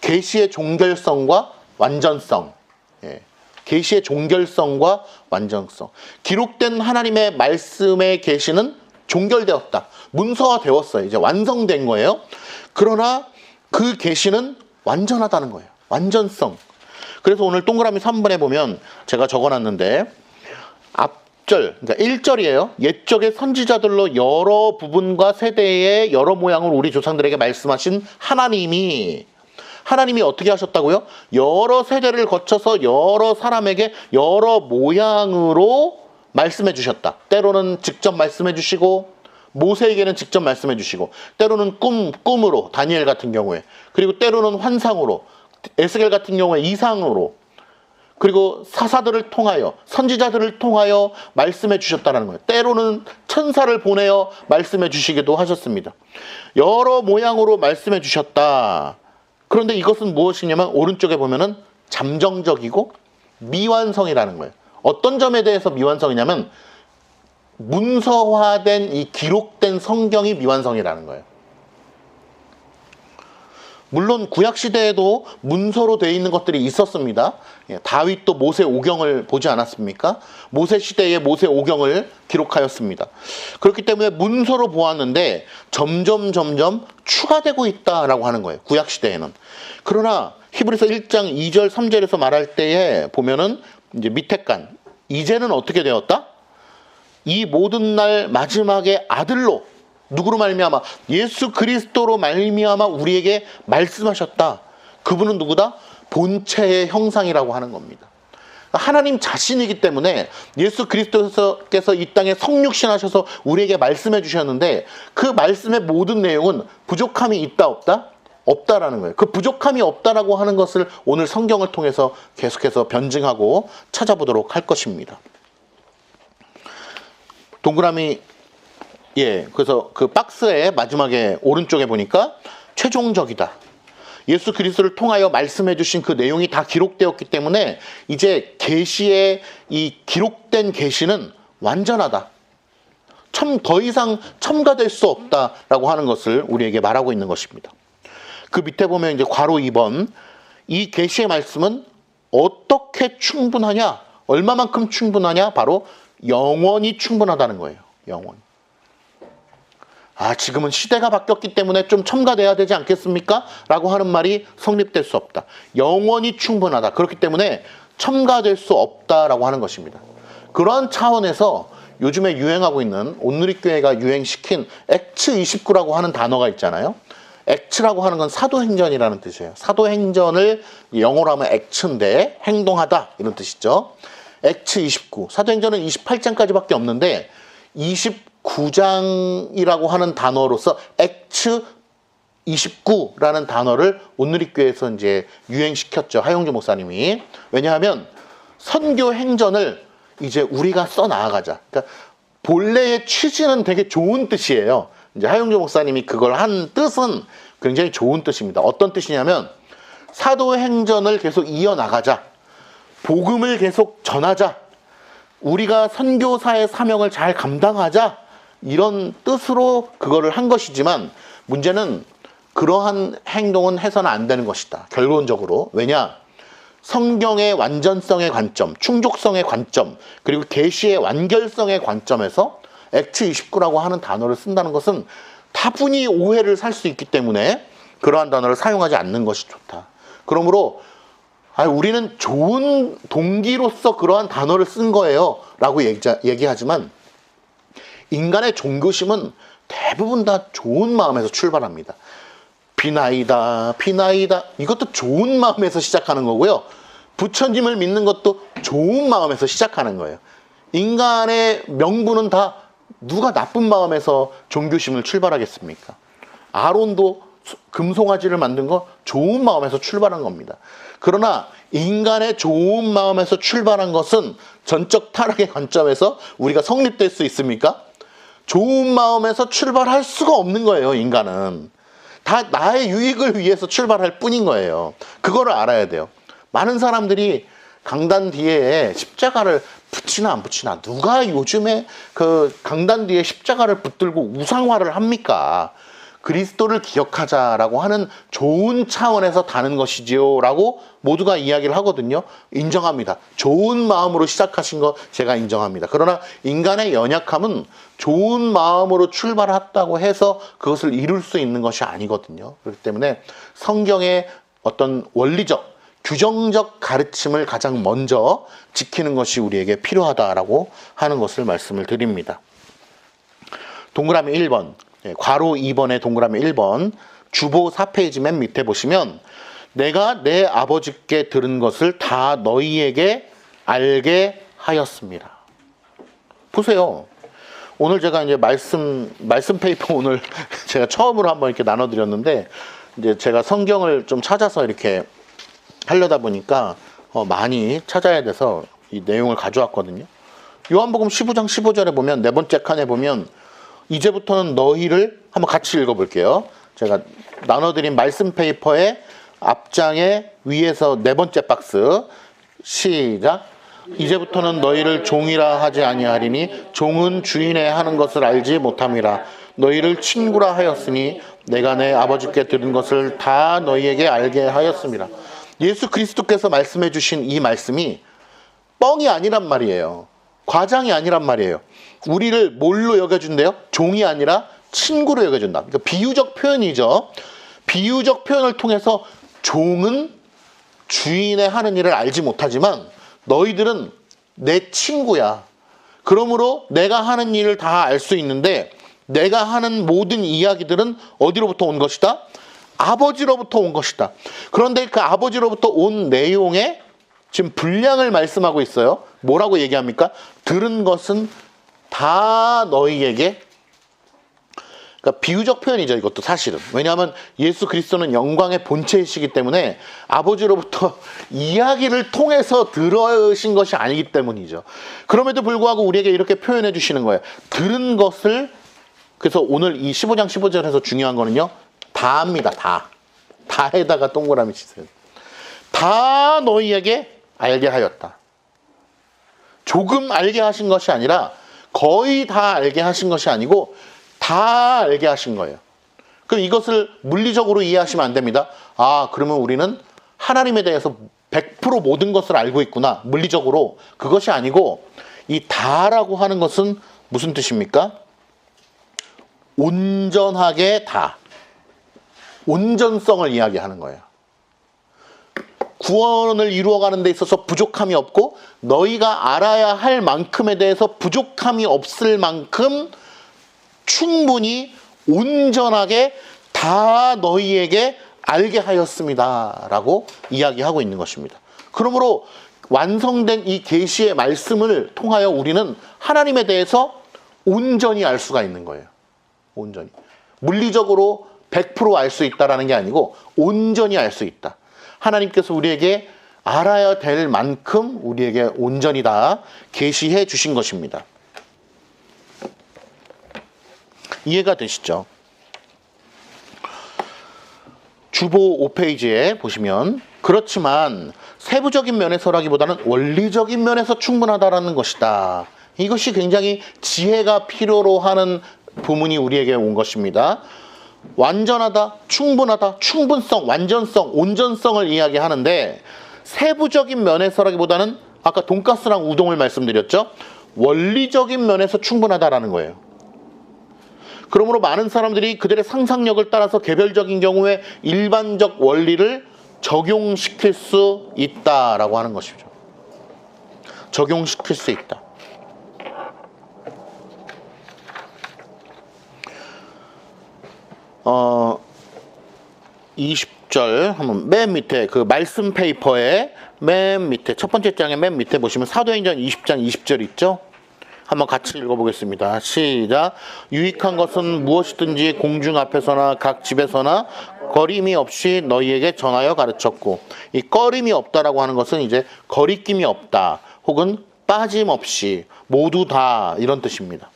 계시의 종결성과 완전성. 예. 계시의 종결성과 완전성. 기록된 하나님의 말씀의 계시는 종결되었다. 문서화되었어요. 이제 완성된 거예요. 그러나 그 계시는 완전하다는 거예요. 완전성. 그래서 오늘 동그라미 3번에 보면 제가 적어놨는데 앞절, 그러니까 1절이에요. 옛적의 선지자들로 여러 부분과 세대의 여러 모양을 우리 조상들에게 말씀하신 하나님이 어떻게 하셨다고요? 여러 세대를 거쳐서 여러 사람에게 여러 모양으로 말씀해 주셨다. 때로는 직접 말씀해 주시고 모세에게는 직접 말씀해 주시고 때로는 꿈으로 다니엘 같은 경우에 그리고 때로는 환상으로 에스겔 같은 경우에 이상으로 그리고 사사들을 통하여 선지자들을 통하여 말씀해 주셨다는 거예요. 때로는 천사를 보내어 말씀해 주시기도 하셨습니다. 여러 모양으로 말씀해 주셨다. 그런데 이것은 무엇이냐면 오른쪽에 보면은 잠정적이고 미완성이라는 거예요. 어떤 점에 대해서 미완성이냐면 문서화된 이 기록된 성경이 미완성이라는 거예요. 물론 구약시대에도 문서로 되어 있는 것들이 있었습니다. 다윗도 모세 오경을 보지 않았습니까? 모세 시대에 모세 오경을 기록하였습니다. 그렇기 때문에 문서로 보았는데 점점 추가되고 있다라고 하는 거예요. 구약시대에는. 그러나 히브리서 1장 2절 3절에서 말할 때에 보면은 이제 밑에 간 이제는 어떻게 되었다? 이 모든 날 마지막에 아들로 누구로 말미암아 예수 그리스도로 말미암아 우리에게 말씀하셨다. 그분은 누구다? 본체의 형상이라고 하는 겁니다. 하나님 자신이기 때문에 예수 그리스도께서 이 땅에 성육신하셔서 우리에게 말씀해 주셨는데 그 말씀의 모든 내용은 부족함이 있다 없다? 없다라는 거예요. 그 부족함이 없다라고 하는 것을 오늘 성경을 통해서 계속해서 변증하고 찾아보도록 할 것입니다. 동그라미 그래서 그 박스의 마지막에 오른쪽에 보니까 최종적이다. 예수 그리스도를 통하여 말씀해 주신 그 내용이 다 기록되었기 때문에 이제 계시의 이 기록된 계시는 완전하다. 더 이상 첨가될 수 없다라고 하는 것을 우리에게 말하고 있는 것입니다. 그 밑에 보면 이제 괄호 2번 이 계시의 말씀은 어떻게 충분하냐? 얼마만큼 충분하냐? 바로 영원히 충분하다는 거예요. 영원. 지금은 시대가 바뀌었기 때문에 좀 첨가돼야 되지 않겠습니까? 라고 하는 말이 성립될 수 없다. 영원히 충분하다. 그렇기 때문에 첨가될 수 없다라고 하는 것입니다. 그런 차원에서 요즘에 유행하고 있는 온누리교회가 유행시킨 액츠 29라고 하는 단어가 있잖아요. 액츠라고 하는 건 사도행전이라는 뜻이에요. 사도행전을 영어로 하면 액츠인데 행동하다 이런 뜻이죠. 액츠 29. 사도행전은 28장까지밖에 없는데 29장이라고 하는 단어로서 액츠 29라는 단어를 온누리교회에서 이제 유행시켰죠. 하용주 목사님이. 왜냐하면 선교 행전을 이제 우리가 써 나아가자. 그러니까 본래의 취지는 되게 좋은 뜻이에요. 이제 하용주 목사님이 그걸 한 뜻은 굉장히 좋은 뜻입니다. 어떤 뜻이냐면 사도행전을 계속 이어나가자. 복음을 계속 전하자. 우리가 선교사의 사명을 잘 감당하자. 이런 뜻으로 그거를 한 것이지만 문제는 그러한 행동은 해서는 안 되는 것이다. 결론적으로. 왜냐? 성경의 완전성의 관점, 충족성의 관점, 그리고 계시의 완결성의 관점에서 액츠 29라고 하는 단어를 쓴다는 것은 다분히 오해를 살 수 있기 때문에 그러한 단어를 사용하지 않는 것이 좋다. 그러므로 우리는 좋은 동기로서 그러한 단어를 쓴 거예요 라고 얘기하지만 인간의 종교심은 대부분 다 좋은 마음에서 출발합니다. 비나이다 이것도 좋은 마음에서 시작하는 거고요. 부처님을 믿는 것도 좋은 마음에서 시작하는 거예요. 인간의 명분은 다 누가 나쁜 마음에서 종교심을 출발하겠습니까? 아론도 금송아지를 만든 거 좋은 마음에서 출발한 겁니다. 그러나 인간의 좋은 마음에서 출발한 것은 전적 타락의 관점에서 우리가 성립될 수 있습니까? 좋은 마음에서 출발할 수가 없는 거예요. 인간은 다 나의 유익을 위해서 출발할 뿐인 거예요. 그거를 알아야 돼요. 많은 사람들이 강단 뒤에 십자가를 붙이나 안 붙이나, 누가 요즘에 그 강단 뒤에 십자가를 붙들고 우상화를 합니까? 그리스도를 기억하자라고 하는 좋은 차원에서 다는 것이지요 라고 모두가 이야기를 하거든요. 인정합니다. 좋은 마음으로 시작하신 거 제가 인정합니다. 그러나 인간의 연약함은 좋은 마음으로 출발했다고 해서 그것을 이룰 수 있는 것이 아니거든요. 그렇기 때문에 성경의 어떤 원리적 규정적 가르침을 가장 먼저 지키는 것이 우리에게 필요하다라고 하는 것을 말씀을 드립니다. 동그라미 1번, 괄호 2번에 동그라미 1번, 주보 4페이지 맨 밑에 보시면 내가 내 아버지께 들은 것을 다 너희에게 알게 하였습니다. 보세요. 오늘 제가 이제 말씀 페이퍼 오늘 제가 처음으로 한번 이렇게 나눠드렸는데, 이제 제가 성경을 좀 찾아서 이렇게 하려다 보니까 많이 찾아야 돼서 이 내용을 가져왔거든요. 요한복음 15장 15절에 보면, 네 번째 칸에 보면 이제부터는 너희를 한번 같이 읽어볼게요. 제가 나눠드린 말씀 페이퍼의 앞장에 위에서 네 번째 박스, 시작. 이제부터는 너희를 종이라 하지 아니하리니 종은 주인의 하는 것을 알지 못함이라. 너희를 친구라 하였으니 내가 내 아버지께 들은 것을 다 너희에게 알게 하였습니다. 예수 그리스도께서 말씀해 주신 이 말씀이 뻥이 아니란 말이에요. 과장이 아니란 말이에요. 우리를 뭘로 여겨준대요? 종이 아니라 친구로 여겨준다. 그러니까 비유적 표현이죠. 비유적 표현을 통해서 종은 주인의 하는 일을 알지 못하지만 너희들은 내 친구야. 그러므로 내가 하는 일을 다 알 수 있는데, 내가 하는 모든 이야기들은 어디로부터 온 것이다? 아버지로부터 온 것이다. 그런데 그 아버지로부터 온 내용에 지금 분량을 말씀하고 있어요. 뭐라고 얘기합니까? 들은 것은 다 너희에게, 그러니까 비유적 표현이죠. 이것도 사실은. 왜냐하면 예수 그리스도는 영광의 본체이시기 때문에 아버지로부터 이야기를 통해서 들으신 것이 아니기 때문이죠. 그럼에도 불구하고 우리에게 이렇게 표현해 주시는 거예요. 들은 것을, 그래서 오늘 이 15장 15절에서 중요한 거는요, 다입니다. 다에다가 동그라미 치세요. 다 너희에게 알게 하였다. 조금 알게 하신 것이 아니라 거의 다 알게 하신 것이 아니고 다 알게 하신 거예요. 그럼 이것을 물리적으로 이해하시면 안 됩니다. 그러면 우리는 하나님에 대해서 100% 모든 것을 알고 있구나. 물리적으로. 그것이 아니고 이 다라고 하는 것은 무슨 뜻입니까? 온전하게 다. 온전성을 이야기하는 거예요. 구원을 이루어가는 데 있어서 부족함이 없고 너희가 알아야 할 만큼에 대해서 부족함이 없을 만큼 충분히 온전하게 다 너희에게 알게 하였습니다 라고 이야기하고 있는 것입니다. 그러므로 완성된 이 계시의 말씀을 통하여 우리는 하나님에 대해서 온전히 알 수가 있는 거예요. 온전히. 물리적으로 100% 알 수 있다라는 게 아니고 온전히 알 수 있다. 하나님께서 우리에게 알아야 될 만큼 우리에게 온전히 다 계시해 주신 것입니다. 이해가 되시죠? 주보 5페이지에 보시면, 그렇지만 세부적인 면에서라기보다는 원리적인 면에서 충분하다라는 것이다. 이것이 굉장히 지혜가 필요로 하는 부문이 우리에게 온 것입니다. 완전하다, 충분하다, 충분성, 완전성, 온전성을 이야기하는데, 세부적인 면에서라기보다는 아까 돈가스랑 우동을 말씀드렸죠. 원리적인 면에서 충분하다라는 거예요. 그러므로 많은 사람들이 그들의 상상력을 따라서 개별적인 경우에 일반적 원리를 적용시킬 수 있다라고 하는 것이죠. 적용시킬 수 있다. 20절 한번 맨 밑에 그 말씀 페이퍼의 맨 밑에 첫 번째 장의 맨 밑에 보시면 사도행전 20장 20절 있죠? 한번 같이 읽어보겠습니다. 시작. 유익한 것은 무엇이든지 공중 앞에서나 각 집에서나 거림이 없이 너희에게 전하여 가르쳤고, 이 거림이 없다라고 하는 것은 이제 거리낌이 없다 혹은 빠짐없이 모두 다 이런 뜻입니다.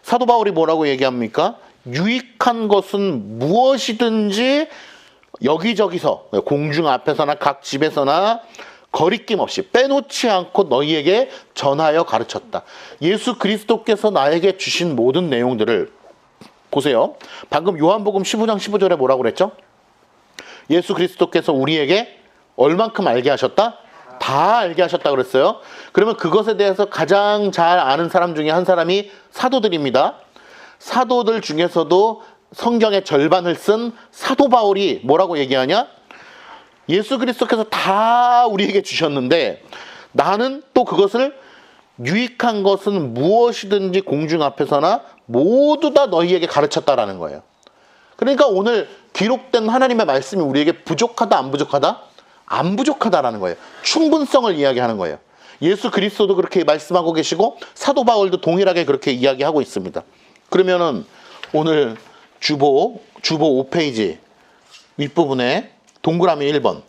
사도 바울이 뭐라고 얘기합니까? 유익한 것은 무엇이든지 여기저기서 공중 앞에서나 각 집에서나 거리낌 없이 빼놓지 않고 너희에게 전하여 가르쳤다. 예수 그리스도께서 나에게 주신 모든 내용들을 보세요. 방금 요한복음 15장 15절에 뭐라고 그랬죠? 예수 그리스도께서 우리에게 얼만큼 알게 하셨다? 다 알게 하셨다 그랬어요. 그러면 그것에 대해서 가장 잘 아는 사람 중에 한 사람이 사도들입니다. 사도들 중에서도 성경의 절반을 쓴 사도 바울이 뭐라고 얘기하냐? 예수 그리스도께서 다 우리에게 주셨는데 나는 또 그것을 유익한 것은 무엇이든지 공중 앞에서나 모두 다 너희에게 가르쳤다라는 거예요. 그러니까 오늘 기록된 하나님의 말씀이 우리에게 부족하다 안 부족하다? 안 부족하다라는 거예요. 충분성을 이야기하는 거예요. 예수 그리스도도 그렇게 말씀하고 계시고 사도 바울도 동일하게 그렇게 이야기하고 있습니다. 그러면은 오늘 주보 5페이지 윗부분에 동그라미 1번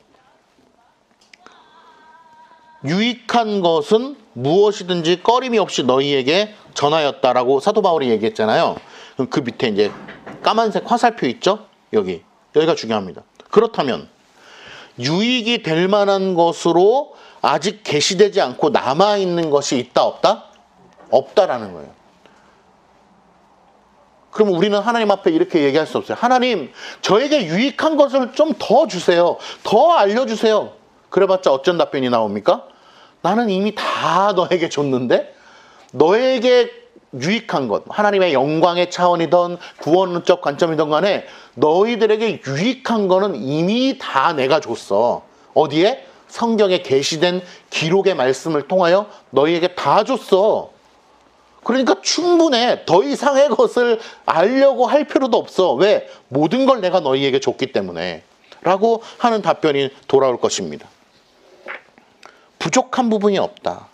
유익한 것은 무엇이든지 꺼림이 없이 너희에게 전하였다라고 사도 바울이 얘기했잖아요. 그럼 그 밑에 이제 까만색 화살표 있죠? 여기가 중요합니다. 그렇다면 유익이 될 만한 것으로 아직 계시되지 않고 남아있는 것이 있다 없다? 없다라는 거예요. 그럼 우리는 하나님 앞에 이렇게 얘기할 수 없어요. 하나님, 저에게 유익한 것을 좀 더 주세요. 더 알려주세요. 그래봤자 어쩐 답변이 나옵니까? 나는 이미 다 너에게 줬는데 너에게 유익한 것, 하나님의 영광의 차원이든 구원적 관점이든 간에 너희들에게 유익한 거는 이미 다 내가 줬어. 어디에? 성경에 계시된 기록의 말씀을 통하여 너희에게 다 줬어. 그러니까 충분해. 더 이상의 것을 알려고 할 필요도 없어. 왜? 모든 걸 내가 너희에게 줬기 때문에. 라고 하는 답변이 돌아올 것입니다. 부족한 부분이 없다.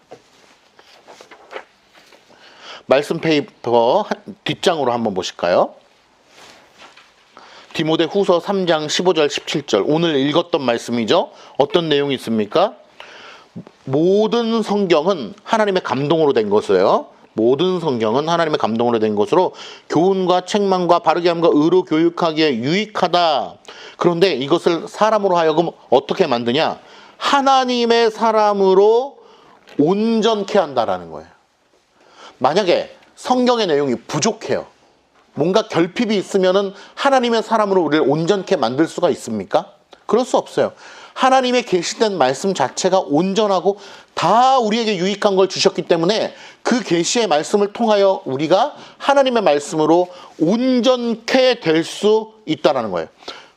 말씀 페이퍼 뒷장으로 한번 보실까요? 디모데 후서 3장 15절 17절 오늘 읽었던 말씀이죠. 어떤 내용이 있습니까? 모든 성경은 하나님의 감동으로 된 것이에요. 모든 성경은 하나님의 감동으로 된 것으로 교훈과 책망과 바르게 함과 의로 교육하기에 유익하다. 그런데 이것을 사람으로 하여금 어떻게 만드냐? 하나님의 사람으로 온전케 한다라는 거예요. 만약에 성경의 내용이 부족해요. 뭔가 결핍이 있으면은 하나님의 사람으로 우리를 온전케 만들 수가 있습니까? 그럴 수 없어요. 하나님의 계시된 말씀 자체가 온전하고 다 우리에게 유익한 걸 주셨기 때문에 그 계시의 말씀을 통하여 우리가 하나님의 말씀으로 온전케 될 수 있다는 거예요.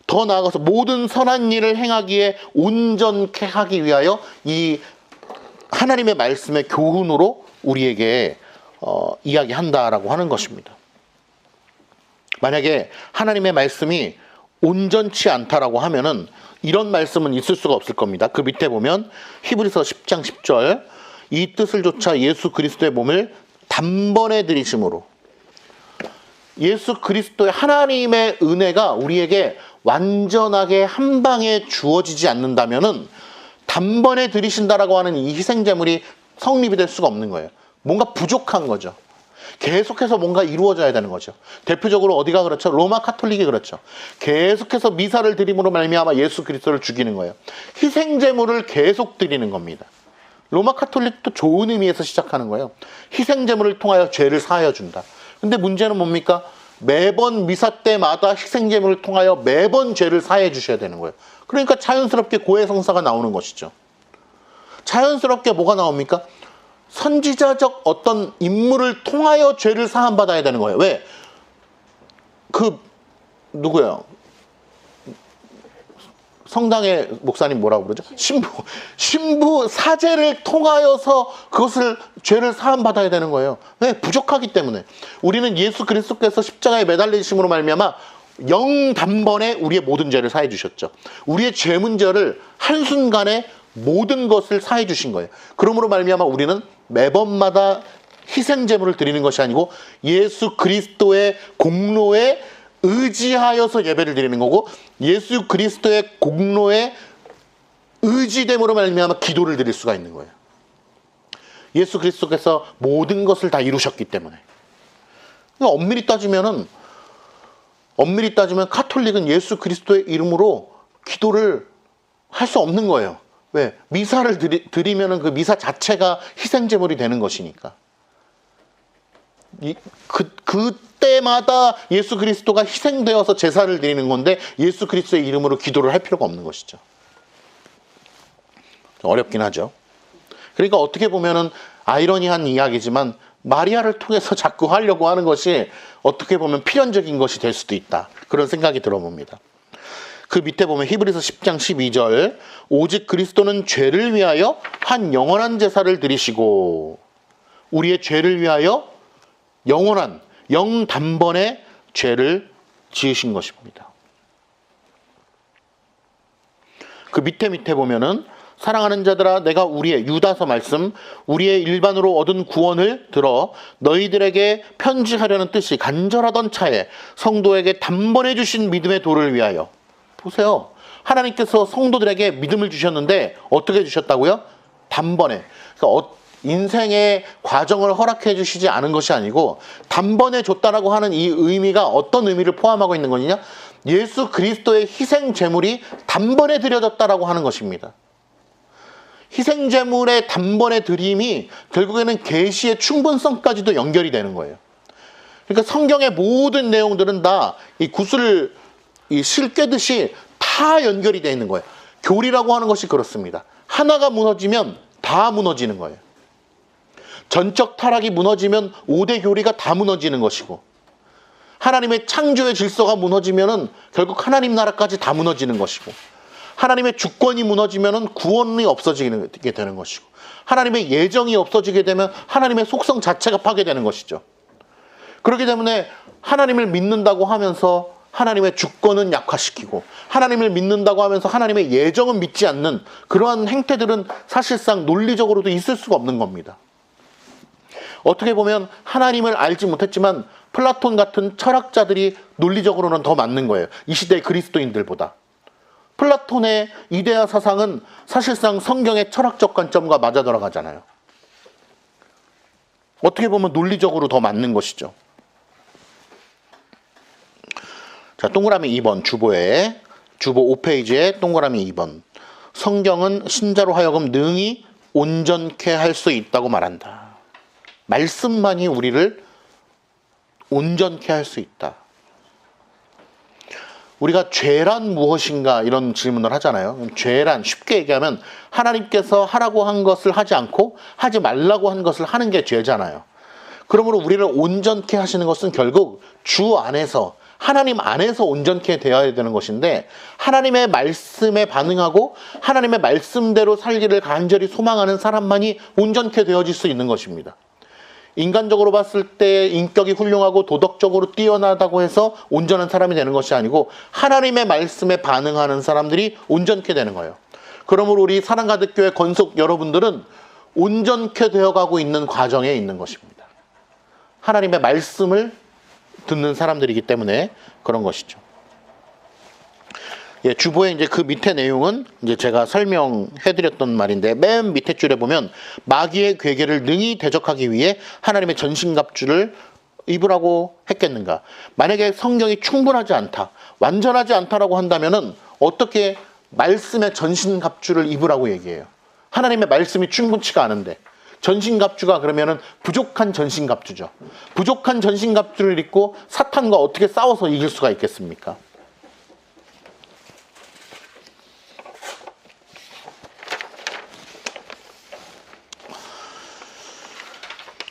더 나아가서 모든 선한 일을 행하기에 온전케 하기 위하여 이 하나님의 말씀의 교훈으로 우리에게 이야기한다라고 하는 것입니다. 만약에 하나님의 말씀이 온전치 않다라고 하면은 이런 말씀은 있을 수가 없을 겁니다. 그 밑에 보면 히브리서 10장 10절 이 뜻을 조차 예수 그리스도의 몸을 단번에 들이심으로 예수 그리스도의 하나님의 은혜가 우리에게 완전하게 한 방에 주어지지 않는다면은 단번에 들이신다라고 하는 이 희생제물이 성립이 될 수가 없는 거예요. 뭔가 부족한 거죠. 계속해서 뭔가 이루어져야 되는 거죠. 대표적으로 어디가 그렇죠? 로마 카톨릭이 그렇죠. 계속해서 미사를 드림으로 말미암아 예수 그리스도를 죽이는 거예요. 희생제물을 계속 드리는 겁니다. 로마 카톨릭도 좋은 의미에서 시작하는 거예요. 희생제물을 통하여 죄를 사하여 준다. 근데 문제는 뭡니까? 매번 미사 때마다 희생제물을 통하여 매번 죄를 사해 주셔야 되는 거예요. 그러니까 자연스럽게 고해성사가 나오는 것이죠. 자연스럽게 뭐가 나옵니까? 선지자적 어떤 인물을 통하여 죄를 사함받아야 되는 거예요. 왜? 누구예요? 성당의 목사님 뭐라고 그러죠? 신부 사제를 통하여서 그것을 죄를 사함 받아야 되는 거예요. 왜? 부족하기 때문에. 우리는 예수 그리스도께서 십자가에 매달리심으로 말미암아 영단번에 우리의 모든 죄를 사해 주셨죠. 우리의 죄 문제를 한순간에 모든 것을 사해 주신 거예요. 그러므로 말미암아 우리는 매번마다 희생 제물을 드리는 것이 아니고 예수 그리스도의 공로에 의지하여서 예배를 드리는 거고, 예수 그리스도의 공로에 의지됨으로 말미암아 기도를 드릴 수가 있는 거예요. 예수 그리스도께서 모든 것을 다 이루셨기 때문에. 그러니까 엄밀히 따지면 가톨릭은 예수 그리스도의 이름으로 기도를 할 수 없는 거예요. 왜? 미사를 드리면은 그 미사 자체가 희생 제물이 되는 것이니까. 그때마다 예수 그리스도가 희생되어서 제사를 드리는 건데 예수 그리스도의 이름으로 기도를 할 필요가 없는 것이죠. 어렵긴 하죠. 그러니까 어떻게 보면은 아이러니한 이야기지만 마리아를 통해서 자꾸 하려고 하는 것이 어떻게 보면 필연적인 것이 될 수도 있다. 그런 생각이 들어봅니다. 그 밑에 보면 히브리서 10장 12절, 오직 그리스도는 죄를 위하여 한 영원한 제사를 드리시고, 우리의 죄를 위하여 영원한 영단번에 죄를 지으신 것입니다. 그 밑에 보면은 사랑하는 자들아, 내가 우리의 유다서 말씀, 우리의 일반으로 얻은 구원을 들어 너희들에게 편지하려는 뜻이 간절하던 차에 성도에게 단번에 주신 믿음의 도를 위하여. 보세요. 하나님께서 성도들에게 믿음을 주셨는데 어떻게 주셨다고요? 단번에. 그러니까 인생의 과정을 허락해 주시지 않은 것이 아니고 단번에 줬다라고 하는 이 의미가 어떤 의미를 포함하고 있는 거냐? 예수 그리스도의 희생 제물이 단번에 드려졌다라고 하는 것입니다. 희생 제물의 단번에 드림이 결국에는 계시의 충분성까지도 연결이 되는 거예요. 그러니까 성경의 모든 내용들은 다 이 구슬을 실 꿰듯이 다 연결이 되어 있는 거예요. 교리라고 하는 것이 그렇습니다. 하나가 무너지면 다 무너지는 거예요. 전적 타락이 무너지면 5대 교리가 다 무너지는 것이고, 하나님의 창조의 질서가 무너지면은 결국 하나님 나라까지 다 무너지는 것이고, 하나님의 주권이 무너지면은 구원이 없어지게 되는 것이고, 하나님의 예정이 없어지게 되면 하나님의 속성 자체가 파괴되는 것이죠. 그렇기 때문에 하나님을 믿는다고 하면서 하나님의 주권은 약화시키고, 하나님을 믿는다고 하면서 하나님의 예정은 믿지 않는 그러한 행태들은 사실상 논리적으로도 있을 수가 없는 겁니다. 어떻게 보면 하나님을 알지 못했지만 플라톤 같은 철학자들이 논리적으로는 더 맞는 거예요. 이 시대의 그리스도인들보다. 플라톤의 이데아 사상은 사실상 성경의 철학적 관점과 맞아 들어가잖아요. 어떻게 보면 논리적으로 더 맞는 것이죠. 자, 동그라미 2번 주보에, 주보 5페이지에 동그라미 2번. 성경은 신자로 하여금 능히 온전케 할 수 있다고 말한다. 말씀만이 우리를 온전케 할 수 있다. 우리가 죄란 무엇인가 이런 질문을 하잖아요. 죄란, 쉽게 얘기하면 하나님께서 하라고 한 것을 하지 않고 하지 말라고 한 것을 하는 게 죄잖아요. 그러므로 우리를 온전케 하시는 것은 결국 주 안에서, 하나님 안에서 온전케 되어야 되는 것인데, 하나님의 말씀에 반응하고 하나님의 말씀대로 살기를 간절히 소망하는 사람만이 온전케 되어질 수 있는 것입니다. 인간적으로 봤을 때 인격이 훌륭하고 도덕적으로 뛰어나다고 해서 온전한 사람이 되는 것이 아니고 하나님의 말씀에 반응하는 사람들이 온전케 되는 거예요. 그러므로 우리 사랑가득교회 건속 여러분들은 온전케 되어가고 있는 과정에 있는 것입니다. 하나님의 말씀을 듣는 사람들이기 때문에 그런 것이죠. 예, 주보에 이제 그 밑에 내용은 이제 제가 설명해드렸던 말인데, 맨 밑에 줄에 보면 마귀의 괴계를 능히 대적하기 위해 하나님의 전신갑주를 입으라고 했겠는가? 만약에 성경이 충분하지 않다, 완전하지 않다라고 한다면은 어떻게 말씀의 전신갑주를 입으라고 얘기해요? 하나님의 말씀이 충분치가 않은데. 전신갑주가 그러면은 부족한 전신갑주죠. 부족한 전신갑주를 입고 사탄과 어떻게 싸워서 이길 수가 있겠습니까?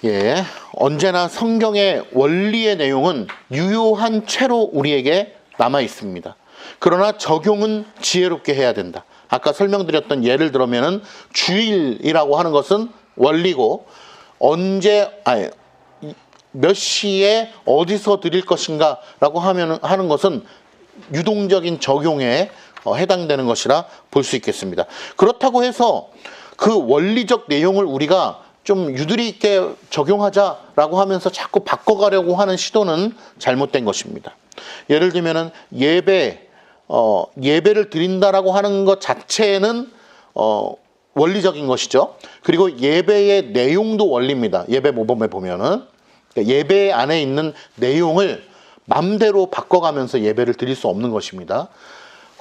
예, 언제나 성경의 원리의 내용은 유효한 채로 우리에게 남아 있습니다. 그러나 적용은 지혜롭게 해야 된다. 아까 설명드렸던 예를 들면은 주일이라고 하는 것은 원리고 몇 시에 어디서 드릴 것인가라고 하는 것은 유동적인 적용에 해당되는 것이라 볼 수 있겠습니다. 그렇다고 해서 그 원리적 내용을 우리가 좀 유두리 있게 적용하자라고 하면서 자꾸 바꿔가려고 하는 시도는 잘못된 것입니다. 예를 들면은 예배를 드린다라고 하는 것 자체는 원리적인 것이죠. 그리고 예배의 내용도 원리입니다. 예배 모범에 보면은 예배 안에 있는 내용을 맘대로 바꿔가면서 예배를 드릴 수 없는 것입니다.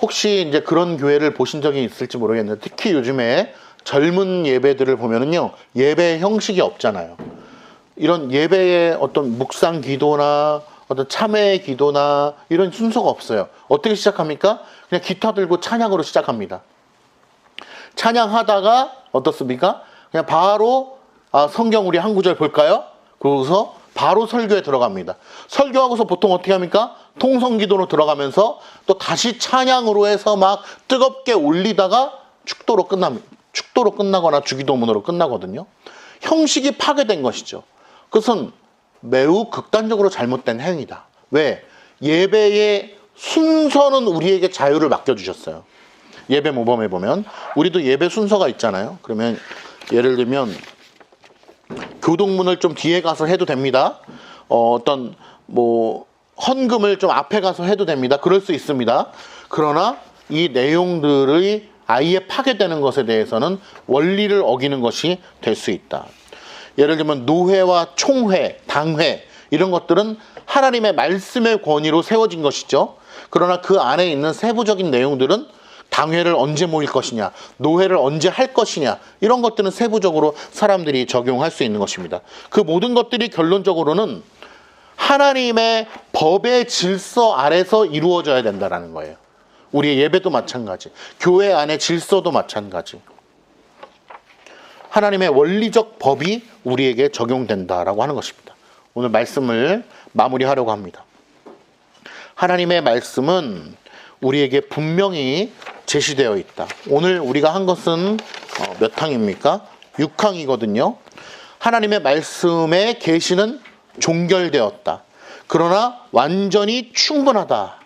혹시 이제 그런 교회를 보신 적이 있을지 모르겠는데, 특히 요즘에 젊은 예배들을 보면은요, 예배 형식이 없잖아요. 이런 예배의 어떤 묵상 기도나 어떤 참회 기도나 이런 순서가 없어요. 어떻게 시작합니까? 그냥 기타 들고 찬양으로 시작합니다. 찬양하다가 어떻습니까? 그냥 바로 성경 우리 한 구절 볼까요? 그러고서 바로 설교에 들어갑니다. 설교하고서 보통 어떻게 합니까? 통성기도로 들어가면서 또 다시 찬양으로 해서 막 뜨겁게 올리다가 축도로 끝나거나 주기도문으로 끝나거든요. 형식이 파괴된 것이죠. 그것은 매우 극단적으로 잘못된 행위다. 왜? 예배의 순서는 우리에게 자유를 맡겨주셨어요. 예배 모범에 보면 우리도 예배 순서가 있잖아요. 그러면 예를 들면 교동문을 좀 뒤에 가서 해도 됩니다. 어떤 헌금을 좀 앞에 가서 해도 됩니다. 그럴 수 있습니다. 그러나 이 내용들이 아예 파괴되는 것에 대해서는 원리를 어기는 것이 될 수 있다. 예를 들면 노회와 총회, 당회 이런 것들은 하나님의 말씀의 권위로 세워진 것이죠. 그러나 그 안에 있는 세부적인 내용들은 당회를 언제 모일 것이냐, 노회를 언제 할 것이냐, 이런 것들은 세부적으로 사람들이 적용할 수 있는 것입니다. 그 모든 것들이 결론적으로는 하나님의 법의 질서 아래서 이루어져야 된다는 거예요. 우리의 예배도 마찬가지, 교회 안의 질서도 마찬가지. 하나님의 원리적 법이 우리에게 적용된다라고 하는 것입니다. 오늘 말씀을 마무리하려고 합니다. 하나님의 말씀은 우리에게 분명히 제시되어 있다. 오늘 우리가 한 것은 몇 항입니까? 6항이거든요. 하나님의 말씀의 계시는 종결되었다. 그러나 완전히 충분하다.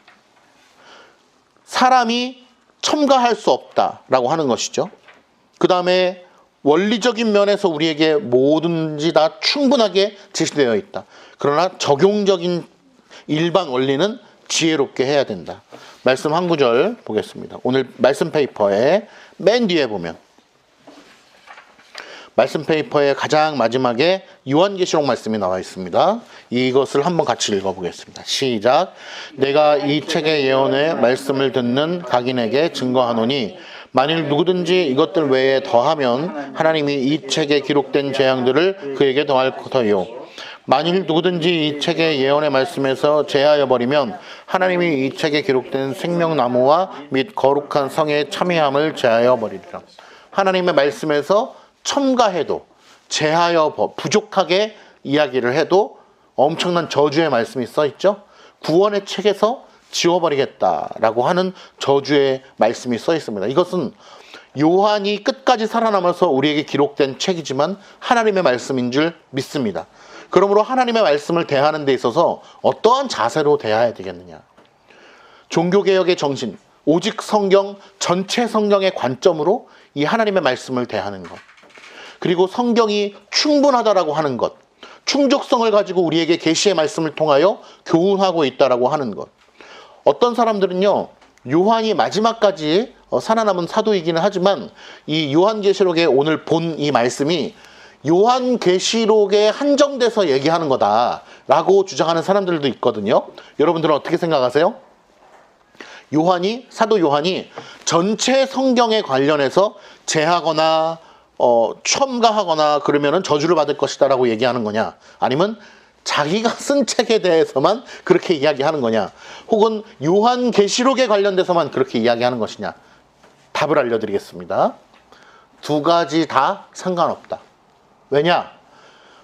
사람이 첨가할 수 없다라고 하는 것이죠. 그 다음에 원리적인 면에서 우리에게 뭐든지 다 충분하게 제시되어 있다. 그러나 적용적인 일반 원리는 지혜롭게 해야 된다. 말씀 한 구절 보겠습니다. 오늘 말씀 페이퍼의 맨 뒤에 보면 말씀 페이퍼의 가장 마지막에 요한계시록 말씀이 나와 있습니다. 이것을 한번 같이 읽어보겠습니다. 시작. 내가 이 책의 예언의 말씀을 듣는 각인에게 증거하노니 만일 누구든지 이것들 외에 더하면 하나님이 이 책에 기록된 재앙들을 그에게 더할 터요. 만일 누구든지 이 책의 예언의 말씀에서 제하여 버리면 하나님이 이 책에 기록된 생명나무와 및 거룩한 성의 참여함을 제하여 버리리라. 하나님의 말씀에서 첨가해도 제하여 부족하게 이야기를 해도 엄청난 저주의 말씀이 써 있죠. 구원의 책에서 지워버리겠다라고 하는 저주의 말씀이 써 있습니다. 이것은 요한이 끝까지 살아남아서 우리에게 기록된 책이지만 하나님의 말씀인 줄 믿습니다. 그러므로 하나님의 말씀을 대하는 데 있어서 어떠한 자세로 대해야 되겠느냐. 종교개혁의 정신, 오직 성경, 전체 성경의 관점으로 이 하나님의 말씀을 대하는 것. 그리고 성경이 충분하다라고 하는 것. 충족성을 가지고 우리에게 계시의 말씀을 통하여 교훈하고 있다라고 하는 것. 어떤 사람들은요, 요한이 마지막까지 살아남은 사도이기는 하지만 이 요한계시록에 오늘 본 이 말씀이 요한계시록에 한정돼서 얘기하는 거다라고 주장하는 사람들도 있거든요. 여러분들은 어떻게 생각하세요? 사도 요한이 전체 성경에 관련해서 제하거나 첨가하거나 그러면은 저주를 받을 것이다라고 얘기하는 거냐? 아니면 자기가 쓴 책에 대해서만 그렇게 이야기하는 거냐? 혹은 요한계시록에 관련돼서만 그렇게 이야기하는 것이냐? 답을 알려드리겠습니다. 두 가지 다 상관없다. 왜냐?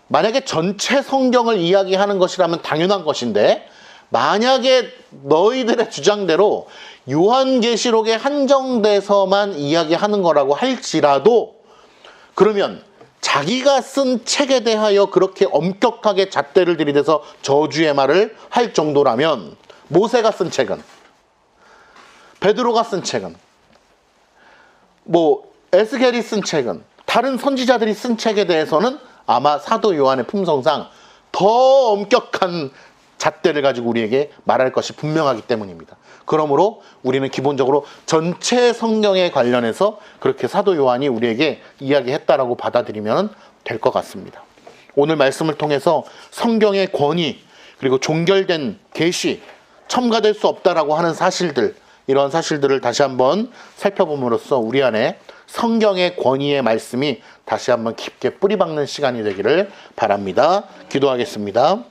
만약에 전체 성경을 이야기하는 것이라면 당연한 것인데 만약에 너희들의 주장대로 요한계시록에 한정돼서만 이야기하는 거라고 할지라도 그러면 자기가 쓴 책에 대하여 그렇게 엄격하게 잣대를 들이대서 저주의 말을 할 정도라면 모세가 쓴 책은, 베드로가 쓴 책은, 뭐 에스겔이 쓴 책은, 다른 선지자들이 쓴 책에 대해서는 아마 사도 요한의 품성상 더 엄격한 잣대를 가지고 우리에게 말할 것이 분명하기 때문입니다. 그러므로 우리는 기본적으로 전체 성경에 관련해서 그렇게 사도 요한이 우리에게 이야기했다라고 받아들이면 될 것 같습니다. 오늘 말씀을 통해서 성경의 권위, 그리고 종결된 계시, 첨가될 수 없다라고 하는 사실들, 이런 사실들을 다시 한번 살펴봄으로써 우리 안에 성경의 권위의 말씀이 다시 한번 깊게 뿌리박는 시간이 되기를 바랍니다. 기도하겠습니다.